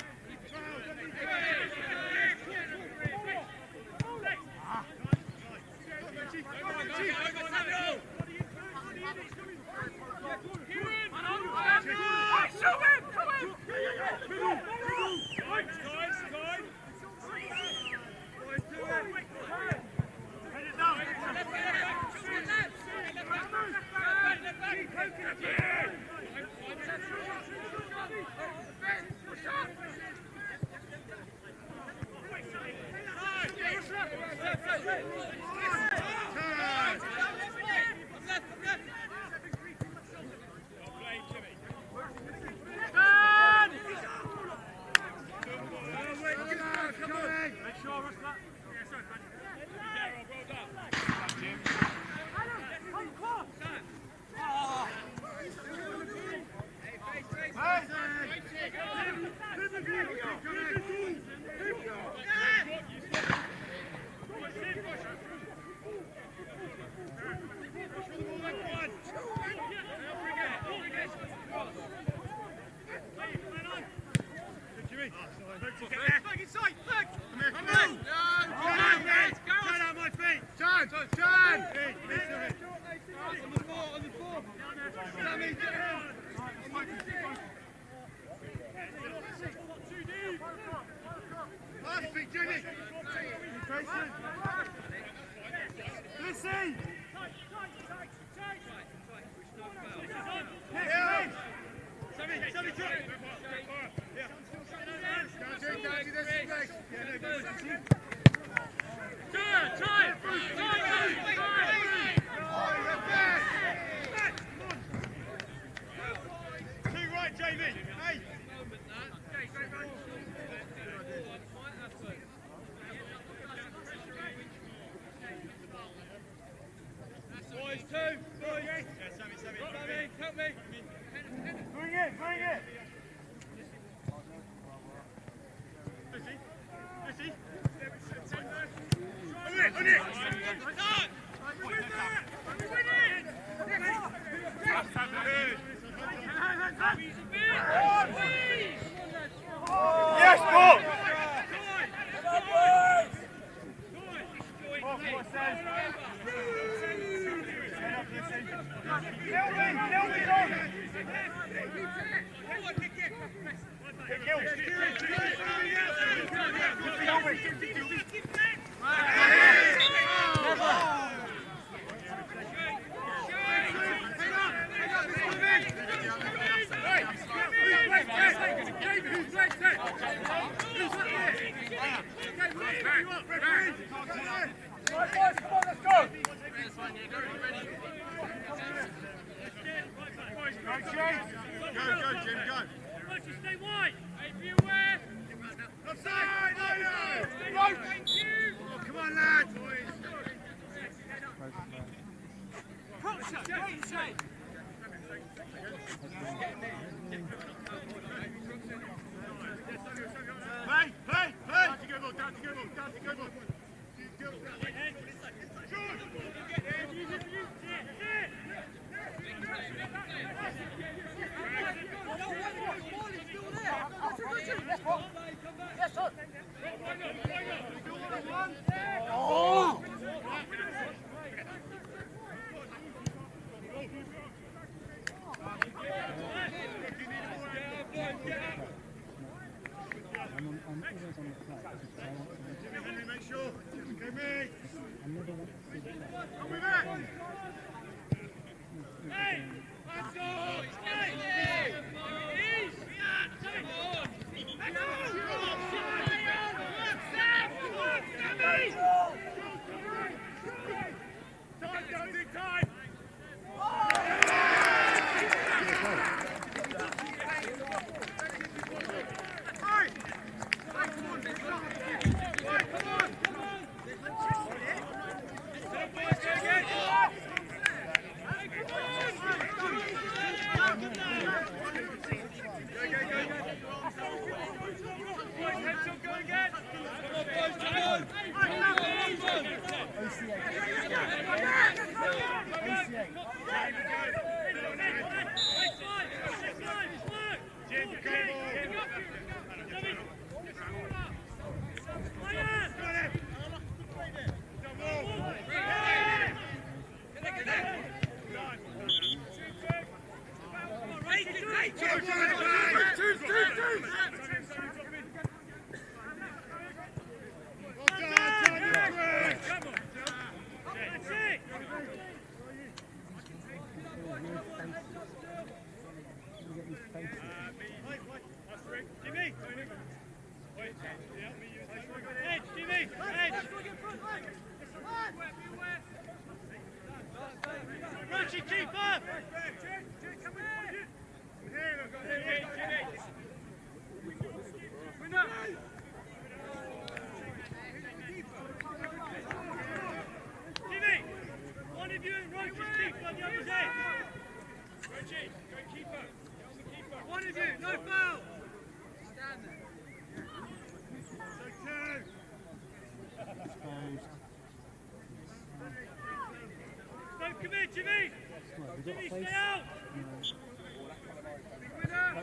Jimmy, stay out!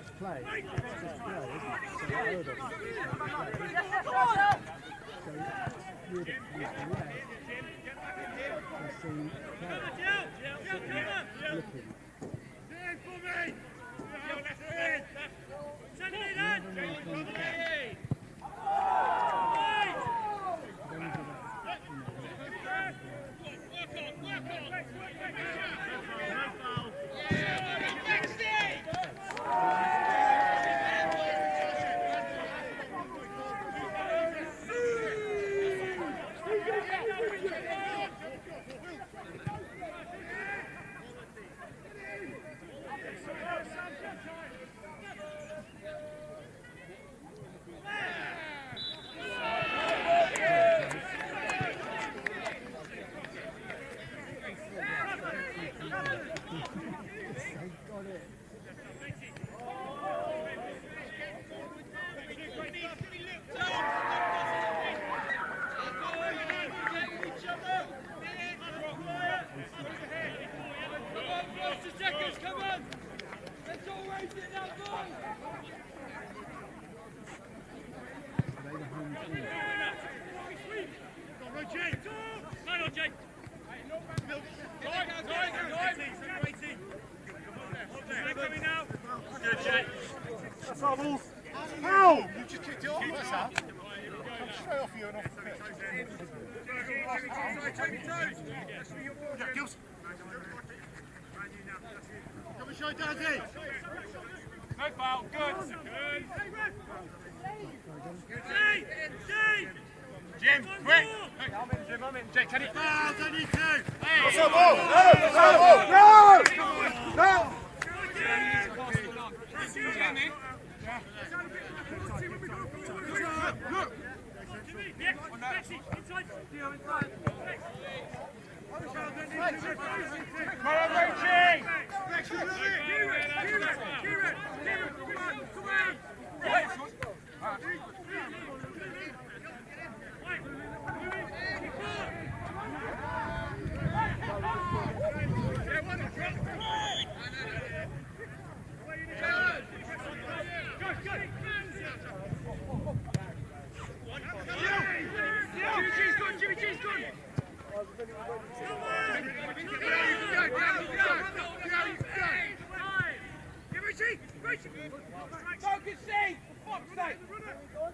that's play. It's just play, isn't it? So the third of it is play. So you'd use the left to see players looking. That's our ball. Ow! You just kicked it off. What's that? Come straight off you and off the pitch. Yeah, Gills. Come and show Daddy. No foul. Good. Jim, quick! Hey, I'm in. Jake, can he? Fouls, I need to! Hey! What's up, ball? No! No!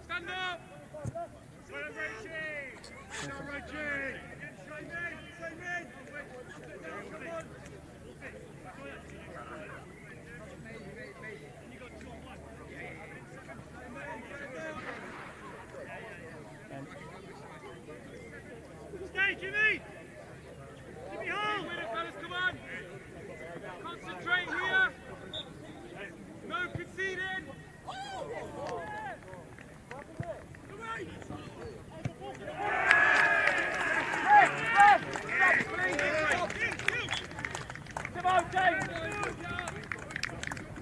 Stand up! Stay, Jimmy! Jimmy Hall! Fellas, come on! Concentrate here! No conceding! Come on, James!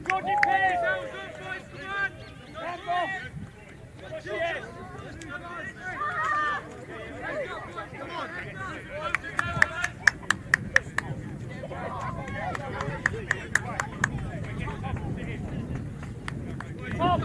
Georgie Pierce, hands up, boys, come on! Hands off! Yes! Come on! Tom!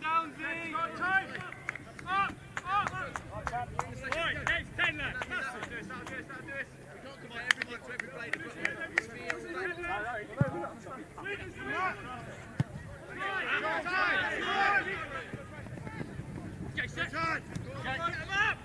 down, Z. Time. Up. Right, next 10 lads. That'll do this. We can't combine everyone to every blade. Okay, set. Get them up.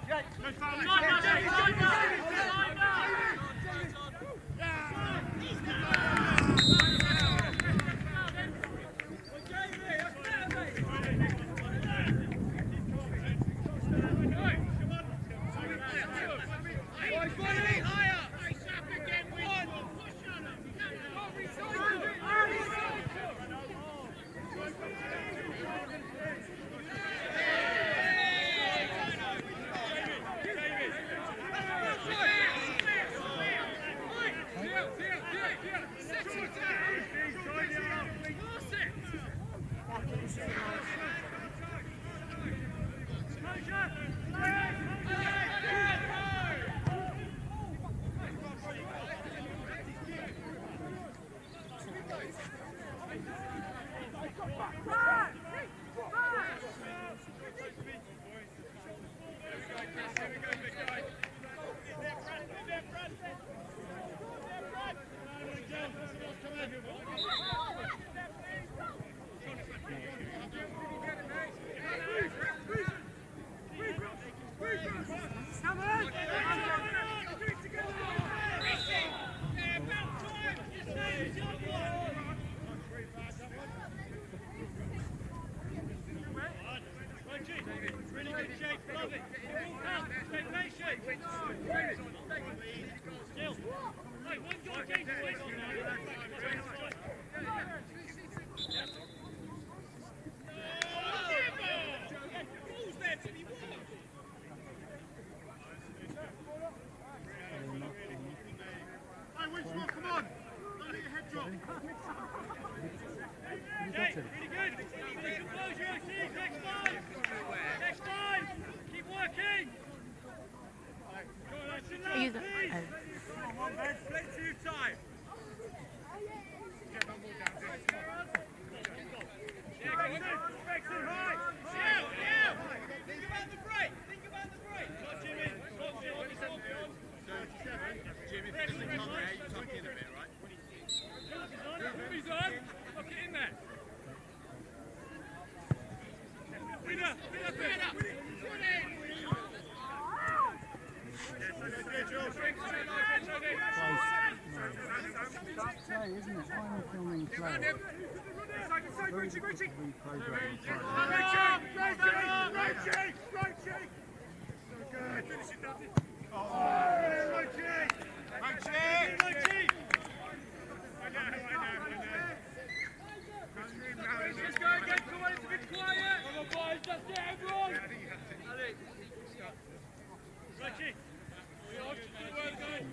Winchmore, come on! Don't let your head drop. Okay, really good. Composure, Steve. Next time. Next time. Keep working. Please. Come on, man. Split two time. Get one more down. Yeah, go on. Spexon, high. Yeah. Think about the break. Not Jimmy. Jimmy, if it doesn't come there, you tuck in a bit, right? He's on. Lock it in there. Winner. Isn't it? Final filming play. Richie. Let's go again, come on, it's a bit quiet. Come on, boys, just get everyone. Ali. Richie. Good work, guys.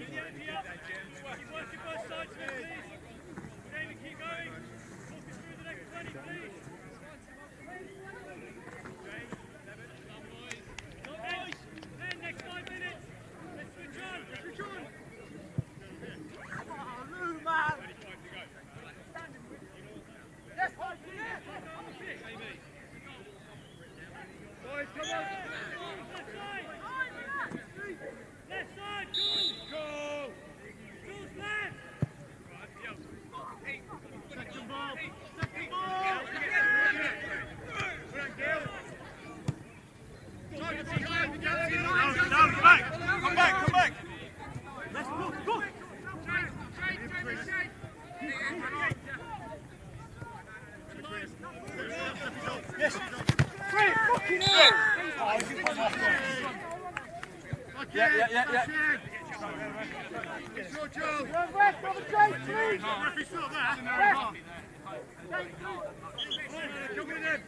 Keep working both sides of it, please. David, keep going. Talk us through the next 20, please. Next 5 minutes. Let's switch on. Move, man. Yes, boys, come on. Left side, go. Goes left. Second ball. Down, come back. Let's go. Yes. Great, fucking hell. Yeah. It's your job. Ref, have a change, please. Referee's still there. Come in then.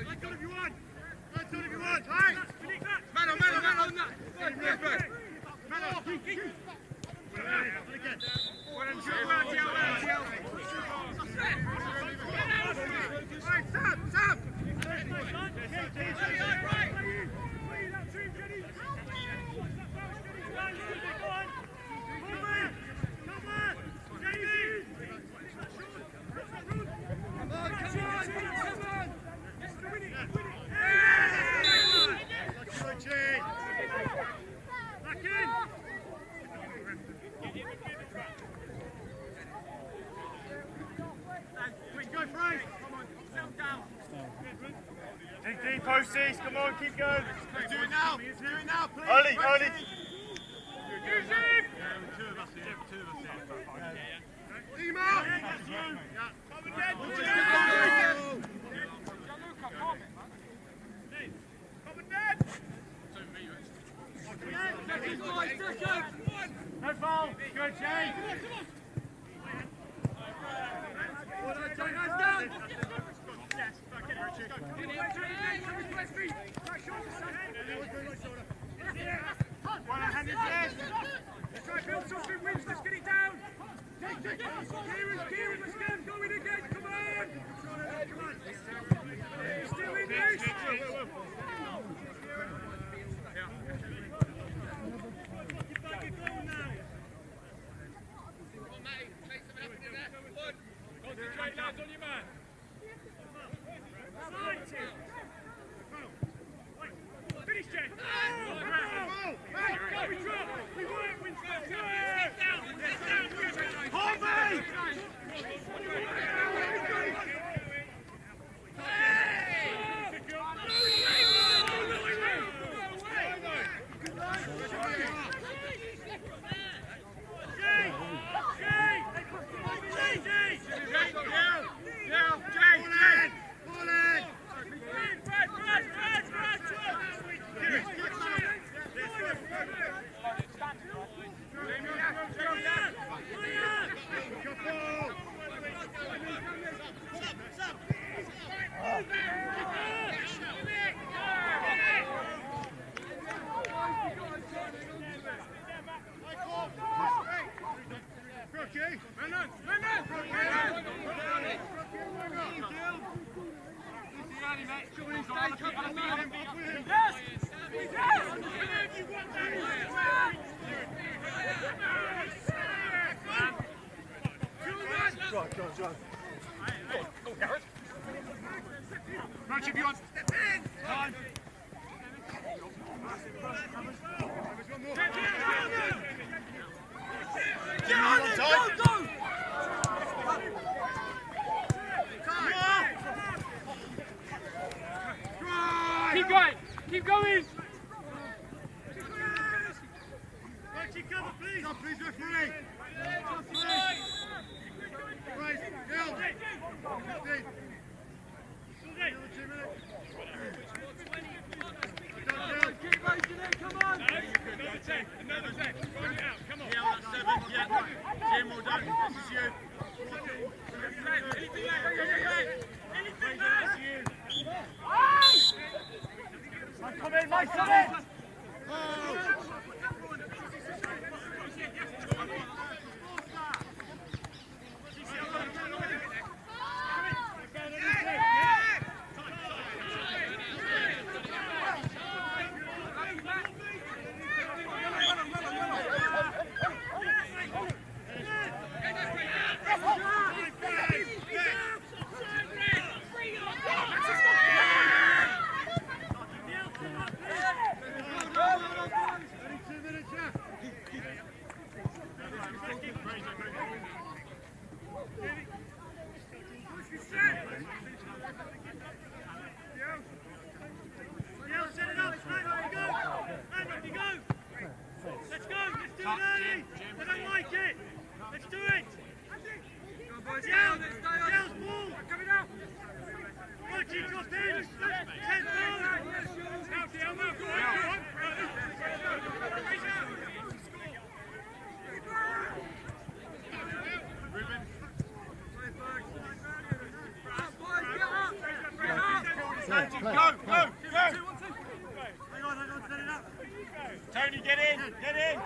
That's all if you want. Posties, come on, keep going. Let's do it now. Do it now, please. Early. Music! Two of us here. Team out! Come no foul. Good, Jay. Let's try to build something, Winch, let's get it down! Kieran, let's get him going again, come on! He's still in this! Get back and go now! Come on, mate, make something happen in there, come on! Concentrate, lads, on your man! Finish, Jen! We drop! We work, Winchmore! Hold me! Roach, if you want, step in! Time! Get on it! Go! Keep going! Keep going! Cover, please! Come, please, referee! Come, please! Right, Gil! Keep racing it, come on! Another 10, another 10. Run it out, come on. Yeah, that's 7, yeah. Jim, well done. This is you. Anything left? Anything left? Mike, come in, Mike, come in! Tony, get in! Get in!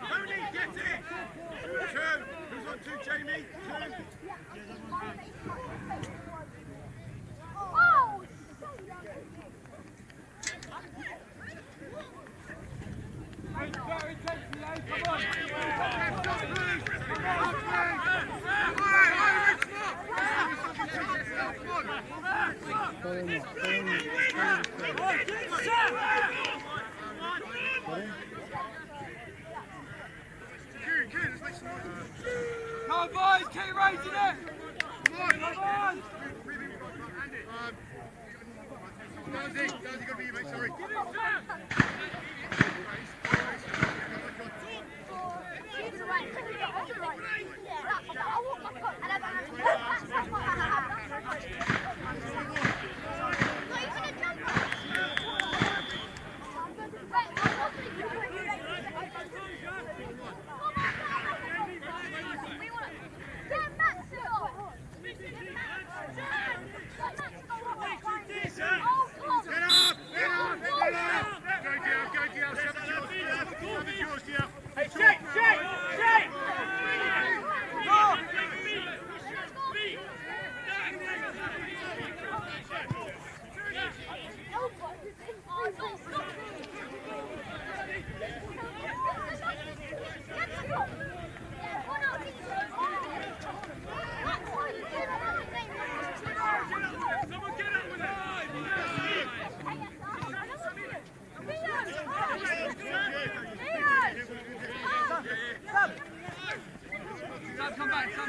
Tony, get it! 2. Who's on 2, Jamie? 2. Come on, boys, keep raising it! Come on! Dozy, gotta be you, mate, sorry. Come back, come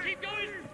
Keep going!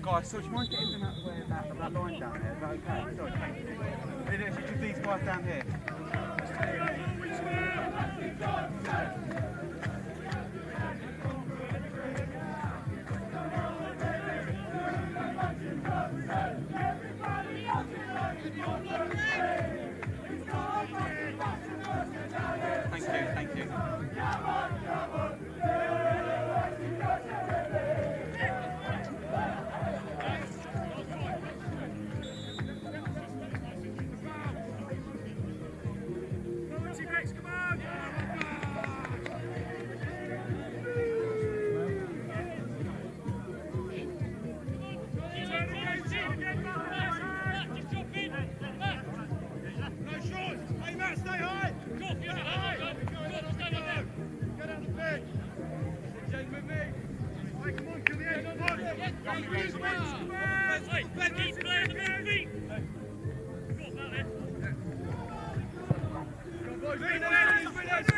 Guys, so do you mind getting them out of the way of that line down there? Is that okay? Sorry, thank you. It's just these guys down here. Thank you. Boys,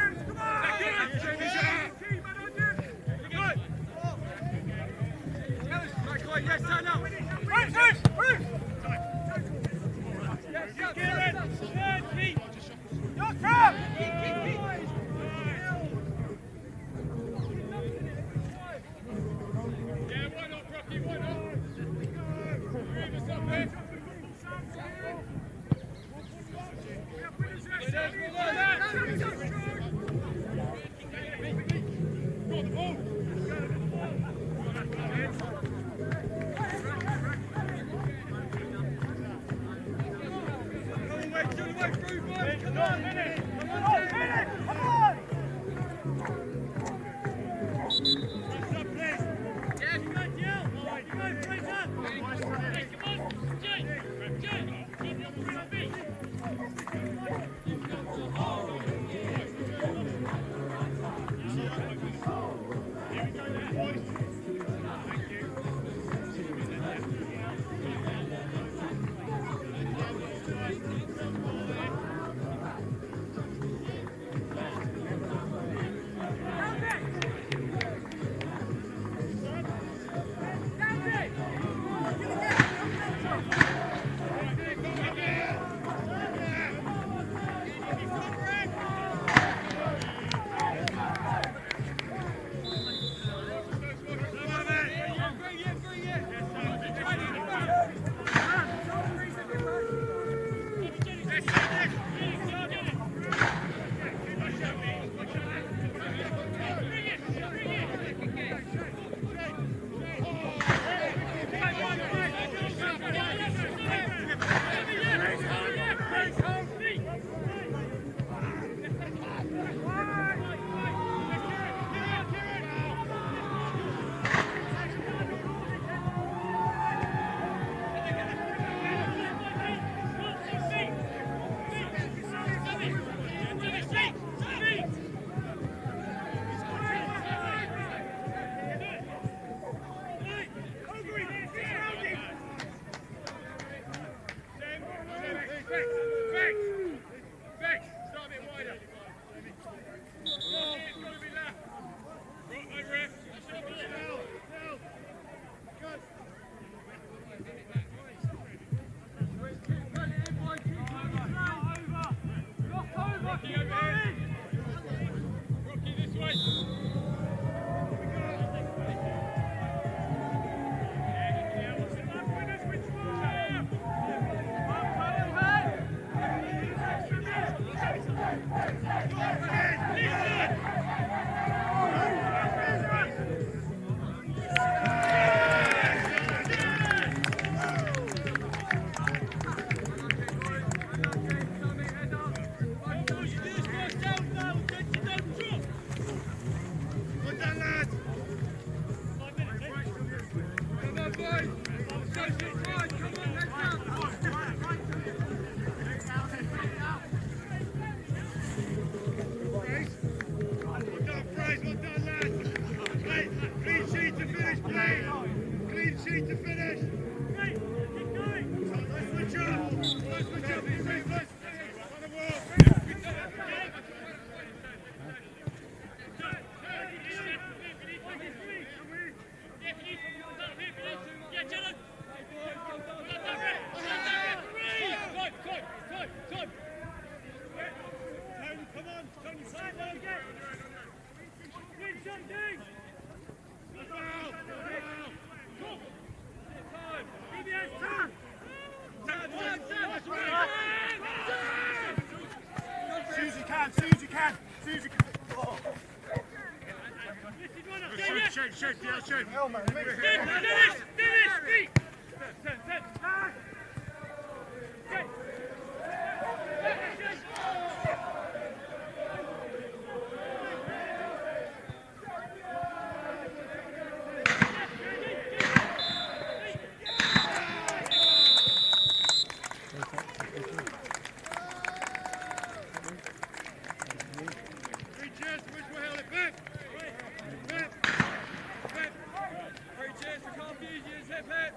Carthusians, hip hip!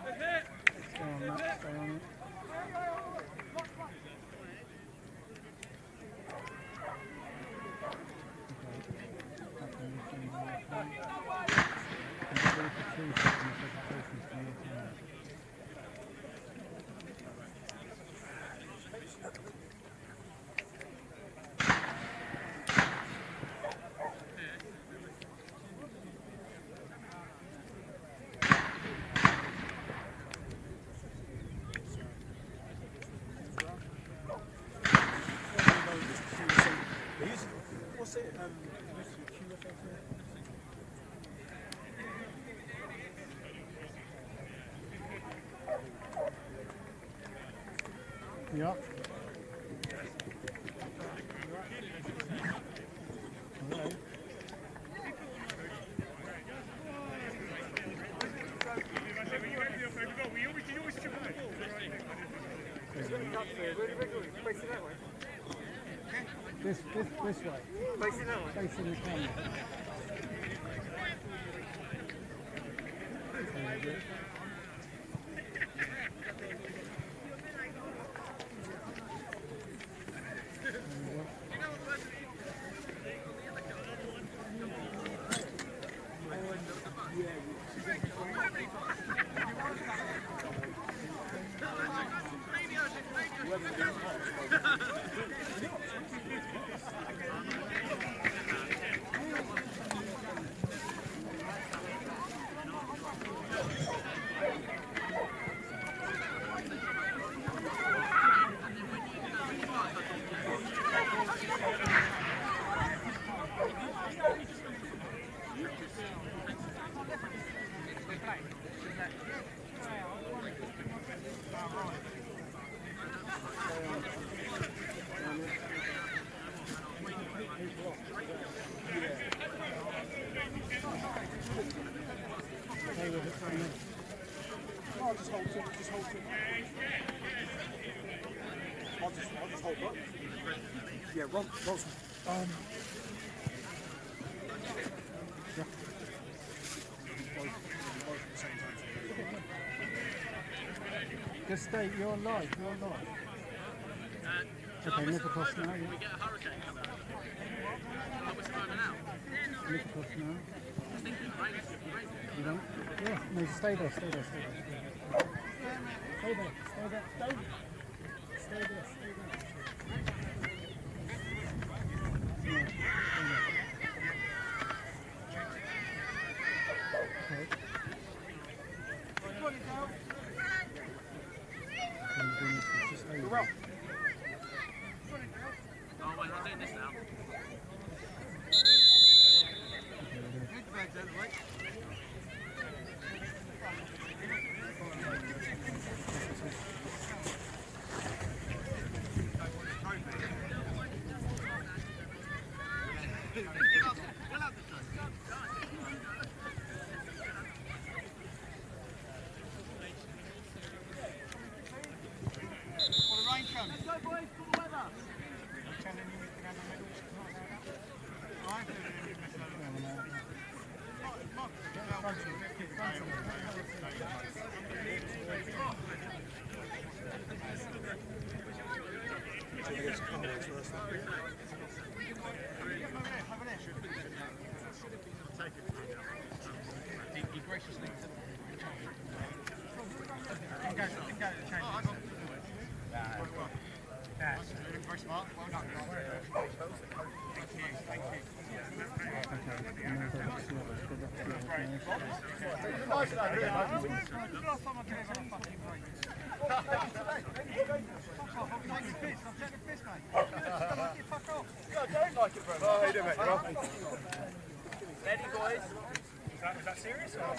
Hip hip! Yeah. This way. Facing that way. Facing the camera. I'll just hold it. Just hold it. I'll just hold it. Yeah, roll. Just stay. You're live. Okay, nip across now. We get a hurricane coming out. What's the moment now? Nip across now. I think it's raining. You don't? Yeah. No, just stay there. Stay there. Well. Oh, wait, I'm doing this now. Ready, boys? Is that serious? Right,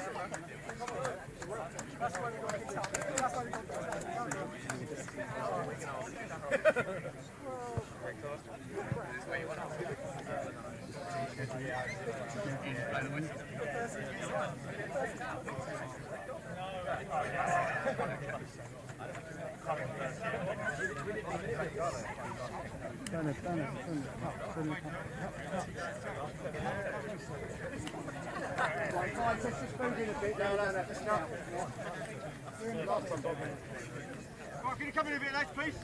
can you come in a bit later, please?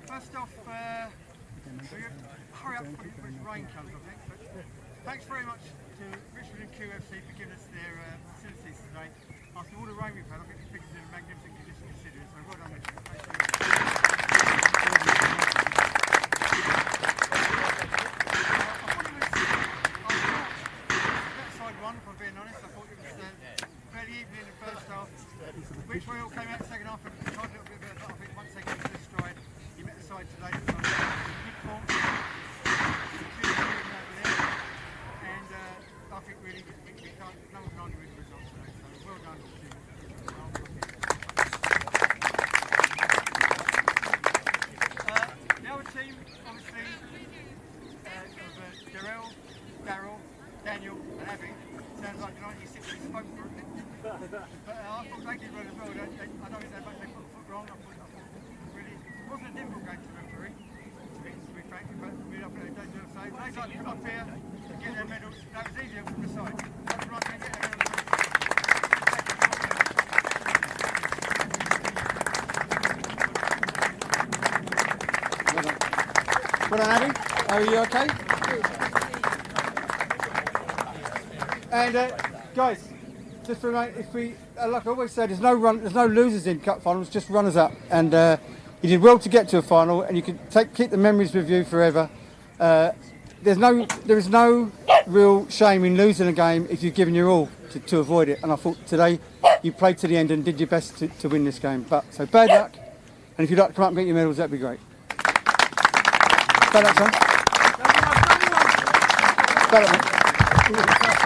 First off, hurry up before rain comes, I think. But thanks very much to Richmond Kew FC for giving us their facilities today. After all the rain we've had, I think the fixtures are in magnificent condition considering, so well done, Richmond. Thank you. If I'm being honest, I thought it was fairly even in the first half. Winchmore came out the second half and tried a little bit of I think once they got to the stride, he met the side today. Good form. I thought they did well as well. I don't think they put the foot wrong. I thought really, it wasn't a difficult game to referee, to be frank, but we don't do the same. They like to come up here, get their medals. That was easier from the side. That's right, they get their medals. Well done, Abby. Are you okay? And guys, just for a moment, if we, like I always say, there's no losers in cup finals, just runners up. And you did well to get to a final, and you can keep the memories with you forever. There is no real shame in losing a game if you've given your all to avoid it. And I thought today you played to the end and did your best to win this game. So bad luck, and if you'd like to come up and get your medals, that'd be great. Bad luck, son. Bad luck, mate.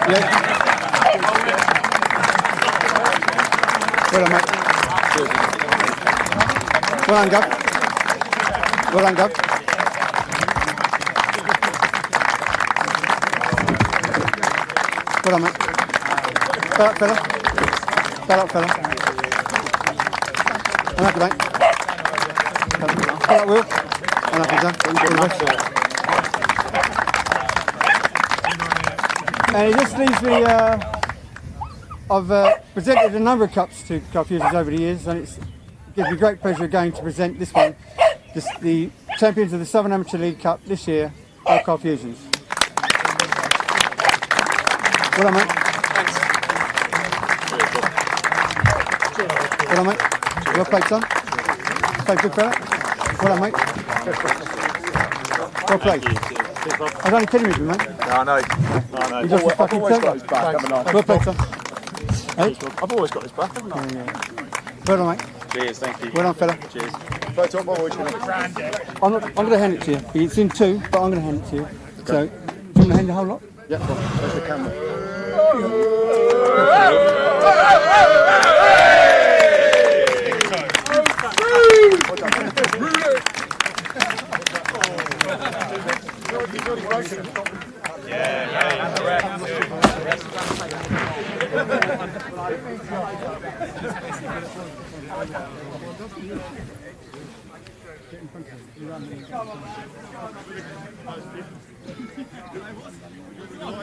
Yeah. Well done, mate. Well done, Gov. Well done, Gov. Well done, mate. Bad luck, fella. Bad luck, fella. Unlucky, mate. Bad luck, Will. Unlucky, son. And it just leaves me, I've presented a number of cups to Carthusians over the years, and it gives me great pleasure again to present this one, the champions of the Southern Amateur League Cup this year, are Carthusians. Well done, mate. Well done, mate. Well played, son. Played good fella. Well done, mate. Well played. I was only kidding with you, mate. No, I know. You just fucking always got his back, haven't I? Well played, son. Hey? I've always got his back, haven't I? Well done, mate. Cheers, thank you. Well done, fella. Cheers. Photo my voice. I'm going to hand it to you. It's in two, but I'm going to hand it to you. So, do you want to hand the whole lot? Yeah, go on. There's the camera.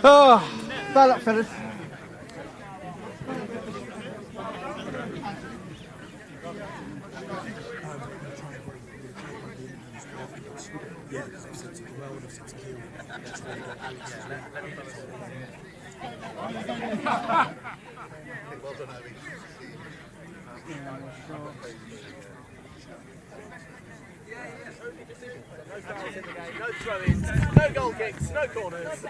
Oh, bad luck, fellas. No throw-ins, no goal kicks, no corners.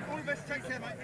All the best, take care, mate.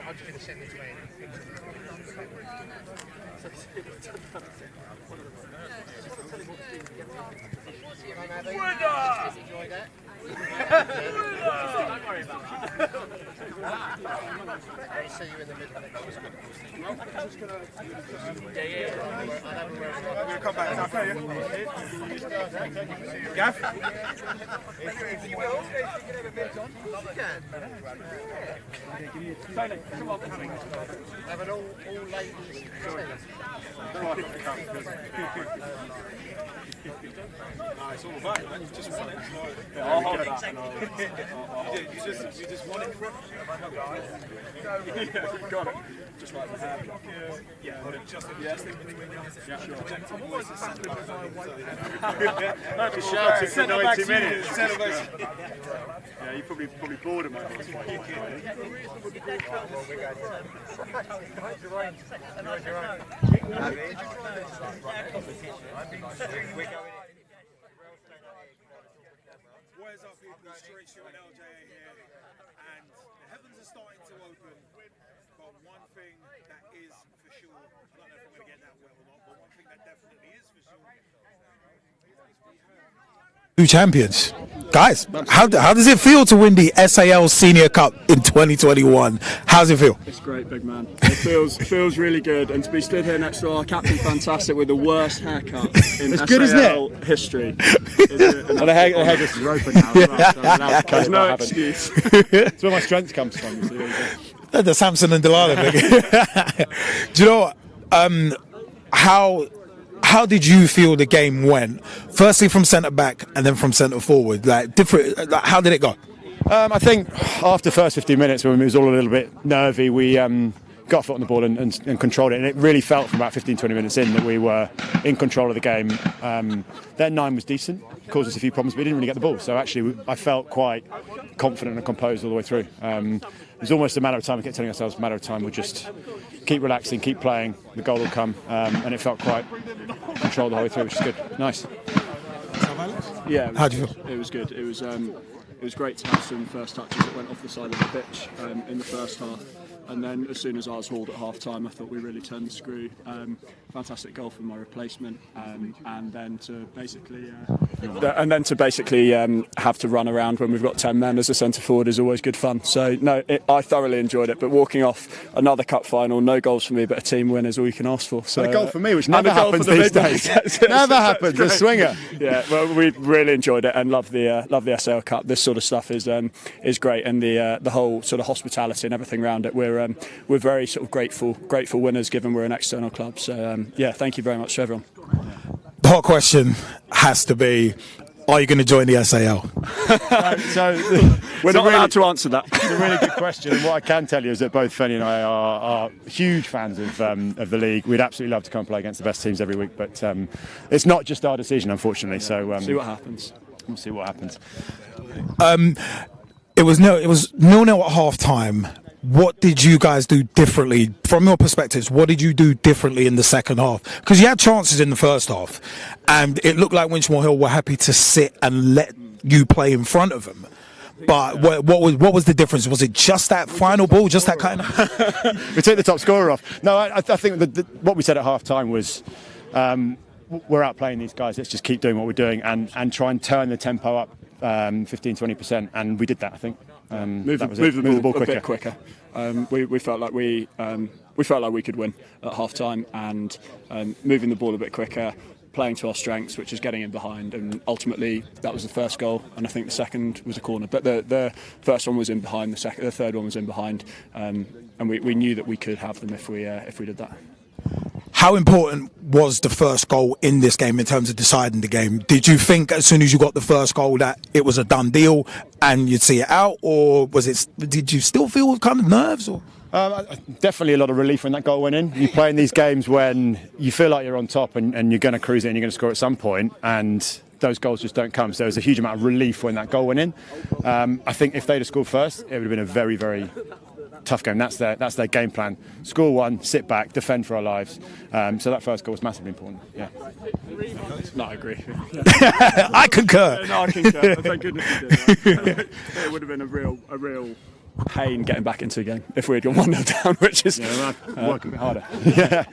I'm just going to send this way. Enjoy that. Don't worry about that. I'll see you in the middle. That was good. Yeah. I'm going to come back. Is that okay, yeah? Gav? If you will, you can have a bit on. You can. Come on. Have an all ladies. It's all about it, man. You just won it. Yeah, I'll hold that. You just won it. Got it. Just like the hand. Yeah, just in between you. Yeah, sure. I'm always a centre back. Just shouting for 90 minutes. Yeah, you probably bored of my voice. Where's up, people? Straight shooting LJA here, and the heavens are starting to open. But one thing that is for sure, I don't know if I'm going to get that well or not, but one thing that definitely is for sure. Two champions. Guys, how does it feel to win the SAL Senior Cup in 2021? How does it feel? It's great, big man. It feels really good, and to be stood here next to our captain, fantastic, with the worst haircut in it's SAL good, isn't it? history. Well, the hairdressers are open now. Yeah. There's no excuse. That's where my strength comes from. You see. The Samson and Delilah. Do you know what? How did you feel the game went? Firstly from centre back and then from centre forward. How did it go? I think after the first 15 minutes, when it was all a little bit nervy, we got a foot on the ball and controlled it. And it really felt from about 15-20 minutes in that we were in control of the game. Their 9 was decent, caused us a few problems, but we didn't really get the ball. So actually, I felt quite confident and composed all the way through. It was almost a matter of time. We kept telling ourselves, a matter of time. We'll just keep relaxing, keep playing. The goal will come, and it felt quite controlled the whole way through, which is good. Nice. Yeah. How do you feel? It was good. It was great to have some first touches that went off the side of the pitch in the first half. And then as soon as I was hauled at half time, I thought we really turned the screw. Fantastic goal from my replacement, and then to basically have to run around when we've got 10 men as a centre forward is always good fun. So no, I thoroughly enjoyed it. But walking off another cup final, no goals for me, but a team win is all you can ask for. So and a goal for me, which never happens these days. Never happens. A swinger. Yeah, well, we really enjoyed it and love the SAL Cup. This sort of stuff is great, and the whole sort of hospitality and everything around it. We're very sort of grateful winners, given we're an external club. So yeah, thank you very much to everyone. The hot question has to be, are you going to join the SAL? So we're not allowed to answer that. It's a really good question, and what I can tell you is that both Fenny and I are huge fans of the league. We'd absolutely love to come and play against the best teams every week, but it's not just our decision, unfortunately. So see what happens. We'll see what happens. It was 0-0 at half time. What did you guys do differently from your perspectives? What did you do differently in the second half? Because you had chances in the first half, and it looked like Winchmore Hill were happy to sit and let you play in front of them. But what was the difference? Was it just that final ball, just that kind of? We took the top scorer off. No, I think what we said at half time was, we're outplaying these guys. Let's just keep doing what we're doing and try and turn the tempo up 15-20%, and we did that, I think. Move the ball quicker. A bit quicker. We felt like we could win at half time, and moving the ball a bit quicker, playing to our strengths, which is getting in behind, and ultimately that was the first goal, and I think the second was a corner. But the first one was in behind, the third one was in behind, and we knew that we could have them if we did that. How important was the first goal in this game in terms of deciding the game? Did you think as soon as you got the first goal that it was a done deal and you'd see it out, or did you still feel kind of nerves? Or? Definitely a lot of relief when that goal went in. You play in these games when you feel like you're on top and you're going to cruise it and you're going to score at some point, and those goals just don't come. So there was a huge amount of relief when that goal went in. I think if they'd have scored first, it would have been a very, very tough game. That's their game plan. Score one, sit back, defend for our lives. So that first goal was massively important. Yeah. No, I agree. I concur. No, I concur. Thank goodness you did. It would have been a real pain getting back into a game if we had gone 1-0 down, which is work a bit harder. Yeah.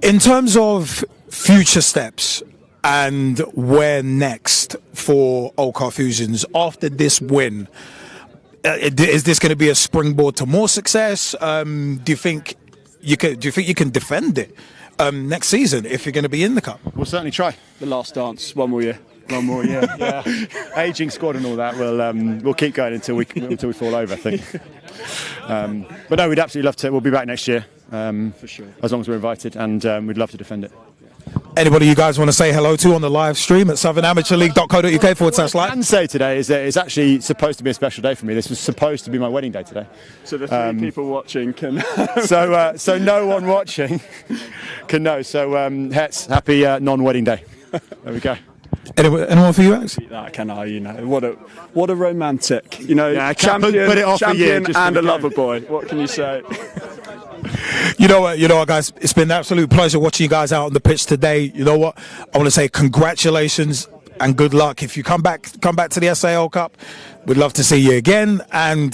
In terms of future steps and where next for Old Carthusians after this win, is this going to be a springboard to more success? Do you think you can defend it next season if you're going to be in the cup? We'll certainly try. The last dance, one more year. One more year. Yeah. Aging squad and all that. We'll keep going until we fall over, I think. But no, we'd absolutely love to. We'll be back next year. For sure. As long as we're invited, and we'd love to defend it. Anybody you guys want to say hello to on the live stream at southernamateurleague.co.uk/live? What I can say today is that it's actually supposed to be a special day for me. This was supposed to be my wedding day today. So the three people watching can... so no one watching can know. So Hetz, happy non-wedding day. There we go. Anyone for you, Alex? That can I, what a romantic, champion, put it off champion for you, and a lover boy. What can you say? You know what, guys? It's been an absolute pleasure watching you guys out on the pitch today. You know what? I want to say congratulations and good luck. If you come back to the SAL Cup, we'd love to see you again. And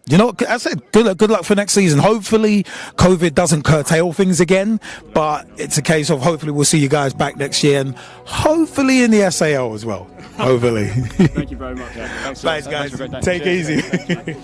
as I said, good luck for next season. Hopefully, COVID doesn't curtail things again, but it's a case of hopefully we'll see you guys back next year, and hopefully in the SAL as well. Hopefully. Thank you very much. Thanks, guys. Take it easy.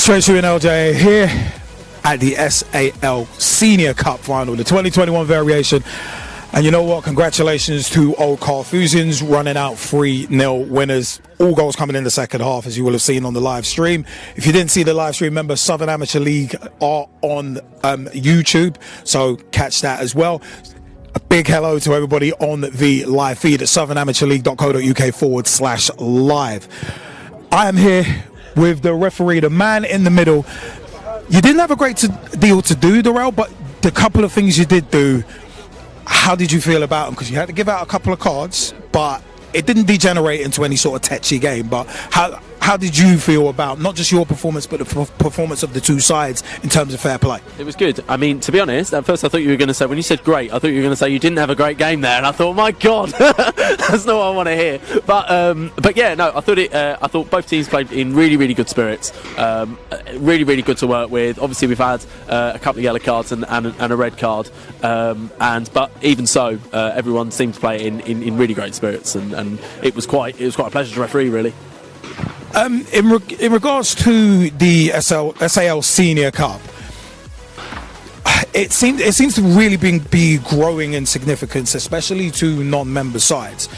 Straight to an LJ here at the SAL Senior Cup Final, the 2021 variation. And you know what? Congratulations to Old Carthusians running out 3-0 winners. All goals coming in the second half, as you will have seen on the live stream. If you didn't see the live stream, remember Southern Amateur League are on YouTube, so catch that as well. A big hello to everybody on the live feed at southernamateurleague.co.uk/live. I am here with the referee, the man in the middle. You didn't have a great deal to do, Darrell, but the couple of things you did do, how did you feel about them? Because you had to give out a couple of cards, but it didn't degenerate into any sort of tetchy game. But how did you feel about not just your performance, but the performance of the two sides in terms of fair play? It was good. I mean, to be honest, at first I thought you were going to say, when you said great, I thought you were going to say you didn't have a great game there, and I thought, my God, that's not what I want to hear. But yeah, no, I thought both teams played in really, really good spirits. Really, really good to work with. Obviously, we've had a couple of yellow cards and a red card, but even so, everyone seemed to play in really great spirits, and it was quite a pleasure to referee, really. In regards to the SAL Senior Cup, it seems to really be growing in significance, especially to non-member sides.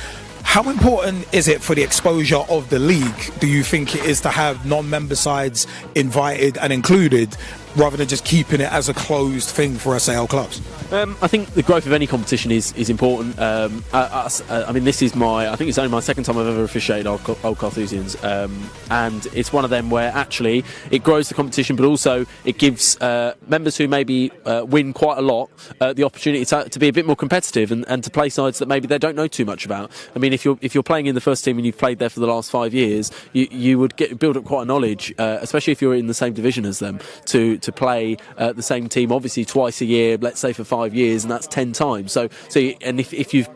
How important is it for the exposure of the league, do you think it is, to have non-member sides invited and included, rather than just keeping it as a closed thing for SAL clubs? I think the growth of any competition is important. I mean, I think it's only my second time I've ever officiated Old Carthusians, and it's one of them where actually it grows the competition, but also it gives members who maybe win quite a lot the opportunity to be a bit more competitive and to play sides that maybe they don't know too much about. I mean, if you're playing in the first team and you've played there for the last 5 years, you would build up quite a knowledge, especially if you're in the same division as them, to play the same team obviously twice a year, let's say for 5 years, and that's 10 times. So if you've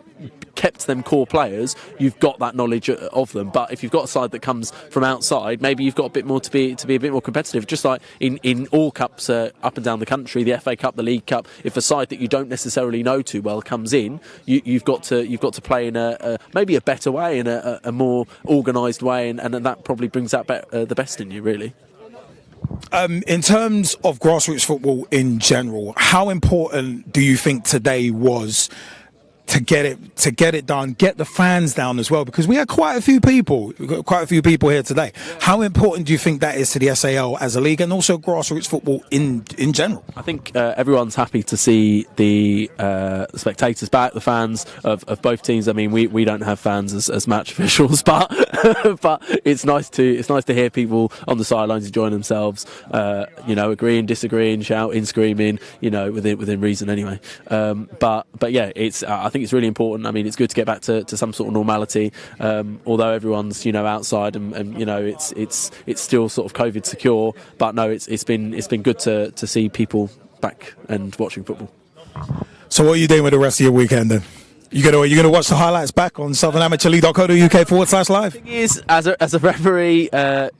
kept them core players, you've got that knowledge of them. But if you've got a side that comes from outside, maybe you've got a bit more to be a bit more competitive. Just like in all cups up and down the country, the FA Cup, the League Cup, if a side that you don't necessarily know too well comes in, you've got to play in maybe a better way, in a more organised way, and that probably brings out the best in you, really. In terms of grassroots football in general, how important do you think today was to get it done, get the fans down as well? Because we had quite a few people here today. How important do you think that is to the SAL as a league, and also grassroots football in general? I think everyone's happy to see the spectators back, the fans of both teams. I mean, we don't have fans as match officials, but but it's nice to hear people on the sidelines enjoying themselves, agreeing, disagreeing, shouting, screaming, within reason anyway. But yeah, I think it's really important. I mean, it's good to get back to some sort of normality, although everyone's outside and it's still sort of COVID secure. But no, it's been good to see people back and watching football. So what are you doing with the rest of your weekend then? You're gonna watch the highlights back on southernamateurleague.co.uk/live. The thing is, as a referee,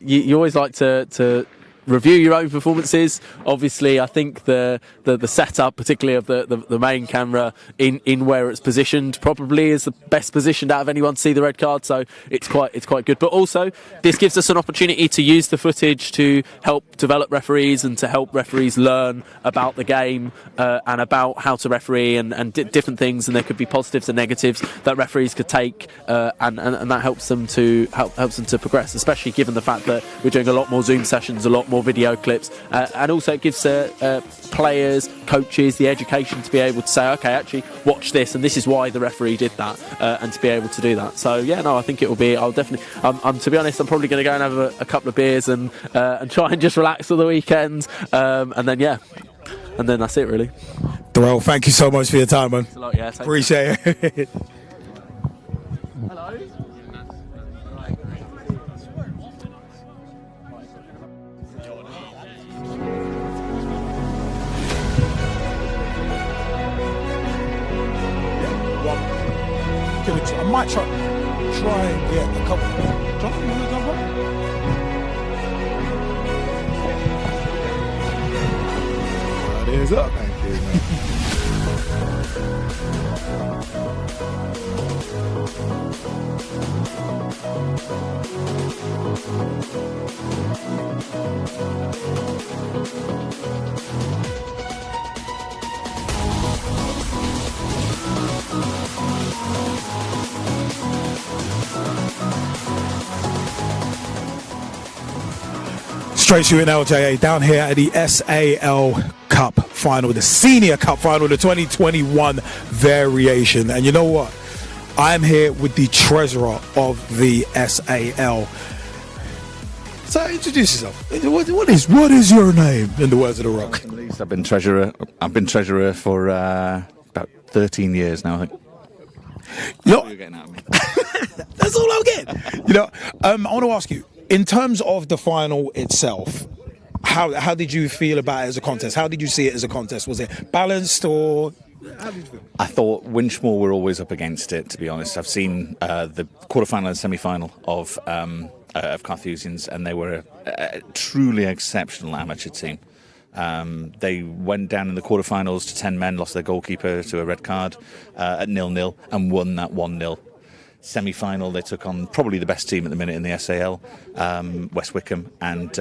you always like to review your own performances. Obviously, I think the setup, particularly of the main camera in where it's positioned, probably is the best positioned out of anyone to see the red card. So it's quite good. But also, this gives us an opportunity to use the footage to help develop referees and to help referees learn about the game and about how to referee and different things. And there could be positives and negatives that referees could take, and that helps them to progress. Especially given the fact that we're doing a lot more Zoom sessions, a lot more video clips, and also it gives players, coaches the education to be able to say, okay, actually watch this, and this is why the referee did that, and to be able to do that. So yeah, no, I think it will be. I'll definitely. To be honest, I'm probably going to go and have a couple of beers and try and just relax for the weekend, and then that's it really. Darrell, thank you so much for your time, man. Thanks a lot, yeah. Appreciate it. Hello. I might try and get a couple. John, you want to jump on? That is up. Thank you, man. Straight shooting LJA down here at the SAL Cup final, the Senior Cup final, the 2021 variation. And you know what? I'm here with the treasurer of the SAL. So introduce yourself. What is your name, in the words of the Rock? I've been treasurer for about 13 years now, I think. You're getting out of me. That's all I'm getting. I want to ask you, in terms of the final itself, how did you feel about it as a contest? How did you see it as a contest? Was it balanced, or how did you feel? I thought Winchmore were always up against it, to be honest. I've seen the quarterfinal and semi-final of Carthusians, and they were a truly exceptional amateur team. They went down in the quarterfinals to 10 men, lost their goalkeeper to a red card at 0-0, and won that 1-0. Semi-final, they took on probably the best team at the minute in the SAL, West Wickham, and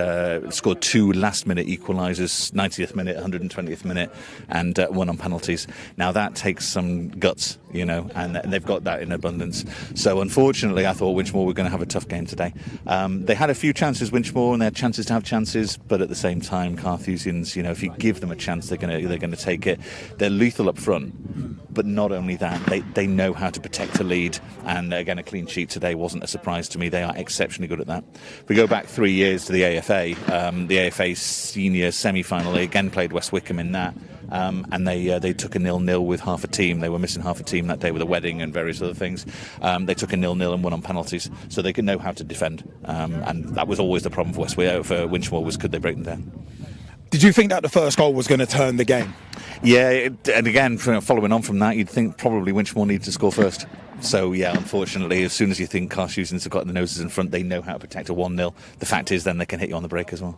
scored two last-minute equalisers, 90th minute, 120th minute, and won on penalties. Now that takes some guts, and they've got that in abundance. So unfortunately, I thought Winchmore were going to have a tough game today. They had a few chances, Winchmore, and they had chances to have chances, but at the same time, Carthusians, if you give them a chance, they're going to take it. They're lethal up front, but not only that, they know how to protect a lead, and again, a clean sheet today wasn't a surprise to me. They are exceptionally good at that. If we go back 3 years to the AFA, the AFA senior semi-final, they again played West Wickham in that, and they took a 0-0 with half a team. They were missing half a team that day with a wedding and various other things. They took a 0-0 and won on penalties, so they could know how to defend, and that was always the problem for Winchmore, was could they break them down. Did you think that the first goal was going to turn the game? Yeah, and again, following on from that, you'd think probably Winchmore needed to score first. So, yeah, unfortunately, as soon as you think Carthusians have got the noses in front, they know how to protect a 1-0. The fact is, then they can hit you on the break as well.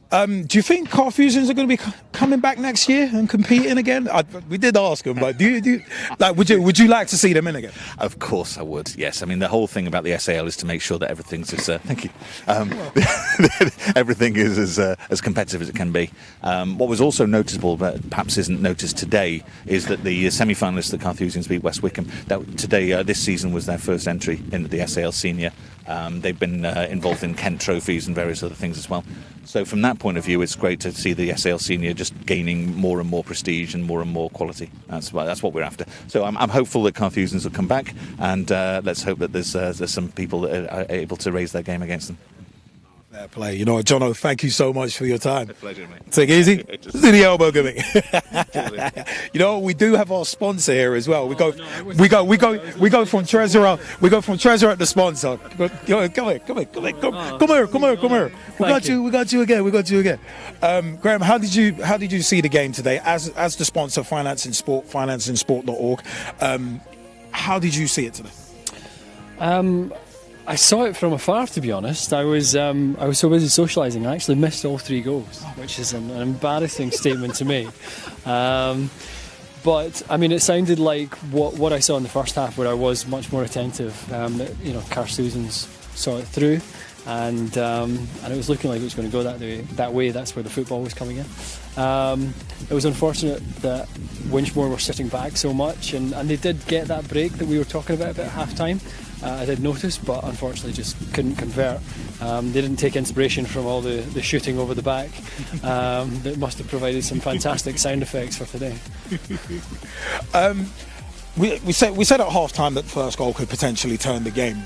Do you think Carthusians are going to be coming back next year and competing again? We did ask them, but would you like to see them in again? Of course I would, yes. I mean, the whole thing about the SAL is to make sure that everything's thank you. Everything is as competitive as it can be. What was also noticeable, but perhaps isn't noticed today, is that the semi-finalists that Carthusians beat West Wickham, that today, this season was their first entry into the SAL Senior. They've been involved in Kent trophies and various other things as well. So from that point of view, it's great to see the SAL Senior just gaining more and more prestige and more quality. That's what we're after. So I'm hopeful that Carthusians will come back, and let's hope that there's some people that are able to raise their game against them. Fair play. You know what, Jono, thank you so much for your time. A pleasure, mate. Take it easy. Do the elbow giving. You know, we do have our sponsor here as well. We go from Treasurer. We go from Treasurer to sponsor. Come here. We got you again. Graham, how did you see the game today as the sponsor, Finance in Sport, financeinsport.org? How did you see it today? I saw it from afar, to be honest. I was so busy socialising, I actually missed all 3 goals, which is an embarrassing statement to make. But I mean, it sounded like what I saw in the first half, where I was much more attentive. Carthusians saw it through, and it was looking like it was going to go that way. That's where the football was coming in. It was unfortunate that Winchmore were sitting back so much, and they did get that break that we were talking about at half-time. I did notice, but unfortunately just couldn't convert. They didn't take inspiration from all the shooting over the back. That must have provided some fantastic sound effects for today. We said at half-time that the first goal could potentially turn the game.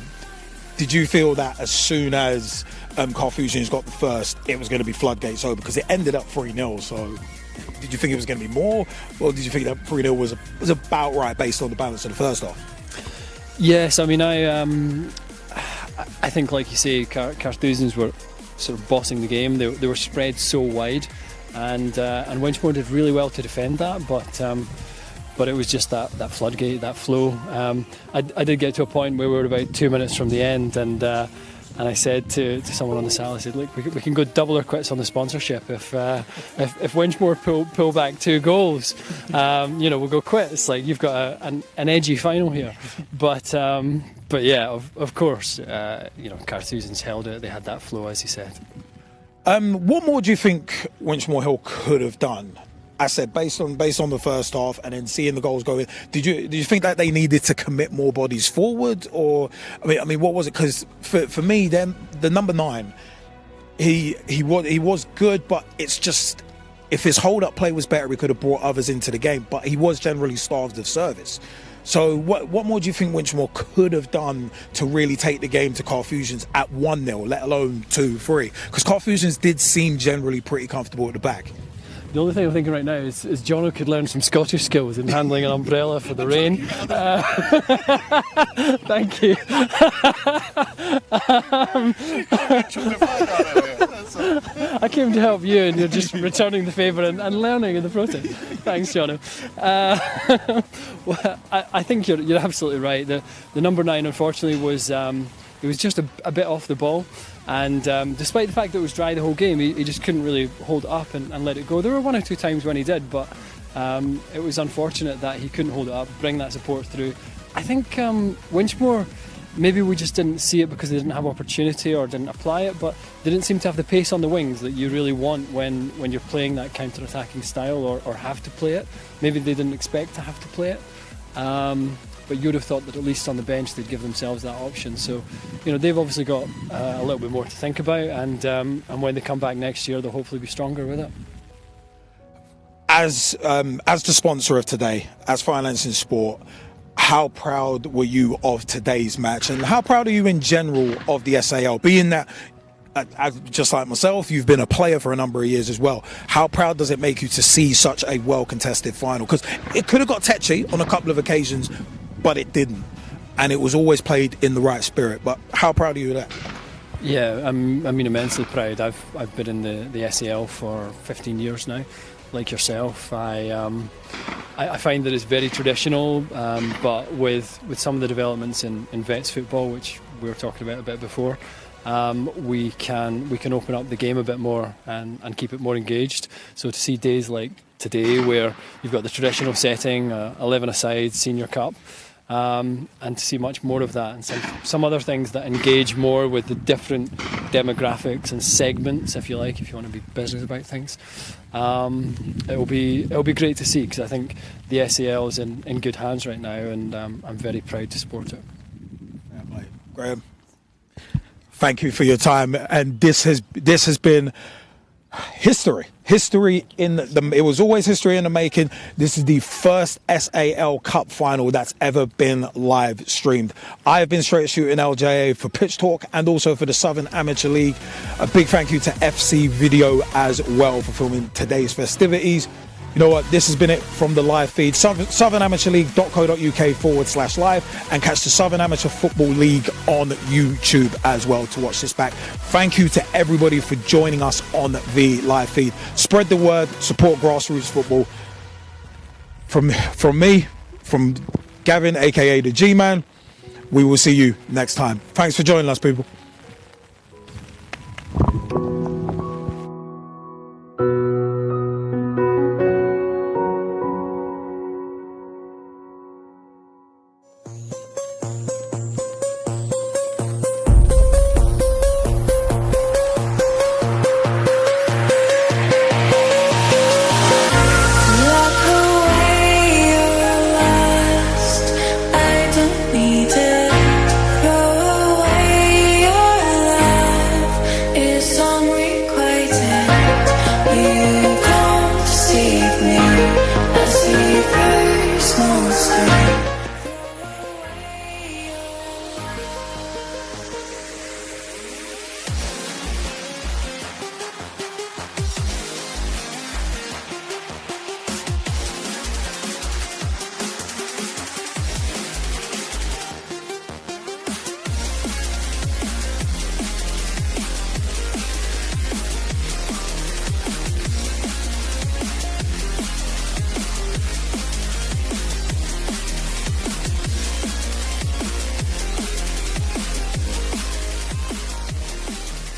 Did you feel that as soon as Carthusians got the first, it was going to be floodgates over? Because it ended up 3-0, so did you think it was going to be more? Or did you think that 3-0 was about right based on the balance of the first half? Yes, I mean, I think, like you say, Carthusians were sort of bossing the game. They were spread so wide, and Winchmore did really well to defend that, but it was just that floodgate, that flow. I did get to a point where we were about 2 minutes from the end, and I said to someone on the SAL, I said, look, we can go double or quits on the sponsorship if Winchmore pull back 2 goals. We'll go quits. Like, you've got an edgy final here, but yeah, of course, Carthusians held it. They had that flow, as you said. What more do you think Winchmore Hill could have done? I said based on the first half and then seeing the goals go in, did you think that they needed to commit more bodies forward, or I mean what was it? Because for me, then the number 9, he was good, but it's just, if his hold up play was better, he could have brought others into the game. But he was generally starved of service. So what more do you think Winchmore could have done to really take the game to Carthusians at 1-0, let alone 2-3? Because Carthusians did seem generally pretty comfortable at the back. The only thing I'm thinking right now is Jono could learn some Scottish skills in handling an umbrella for the rain. Thank you. I came to help you, and you're just returning the favour and learning in the process. Thanks, Jono. Well, I think you're absolutely right. The number 9, unfortunately, was it was just a bit off the ball. And despite the fact that it was dry the whole game, he just couldn't really hold it up and let it go. There were 1 or 2 times when he did, but it was unfortunate that he couldn't hold it up, bring that support through. I think Winchmore, maybe we just didn't see it because they didn't have opportunity or didn't apply it, but they didn't seem to have the pace on the wings that you really want when you're playing that counter-attacking style or have to play it. Maybe they didn't expect to have to play it. But you'd have thought that at least on the bench they'd give themselves that option. So, they've obviously got a little bit more to think about, and when they come back next year, they'll hopefully be stronger with it. As the sponsor of today, as Finance in Sport, how proud were you of today's match, and how proud are you in general of the SAL? Being that, just like myself, you've been a player for a number of years as well. How proud does it make you to see such a well-contested final? Because it could have got touchy on a couple of occasions, but it didn't, and it was always played in the right spirit. But how proud are you of that? Yeah, I'm immensely proud. I've been in the SAL for 15 years now. Like yourself, I I find that it's very traditional, but with some of the developments in vets football, which we were talking about a bit before, we can open up the game a bit more and keep it more engaged. So to see days like today where you've got the traditional setting, 11-a-side senior cup, and to see much more of that, and some other things that engage more with the different demographics and segments, if you want to be business about things. It'll be great to see, because I think the SAL is in good hands right now, and I'm very proud to support it. Graham, thank you for your time, and this has been history it was always history in the making. This is the first SAL Cup final that's ever been live streamed. I have been straight shooting LJA for Pitch Talk and also for the Southern Amateur League. A big thank you to FC Video as well for filming today's festivities. You know what? This has been it from the live feed. southernamateurleague.co.uk/live, and catch the Southern Amateur Football League on YouTube as well to watch this back. Thank you to everybody for joining us on the live feed. Spread the word, support grassroots football. From me, from Gavin, aka the G-Man, we will see you next time. Thanks for joining us, people.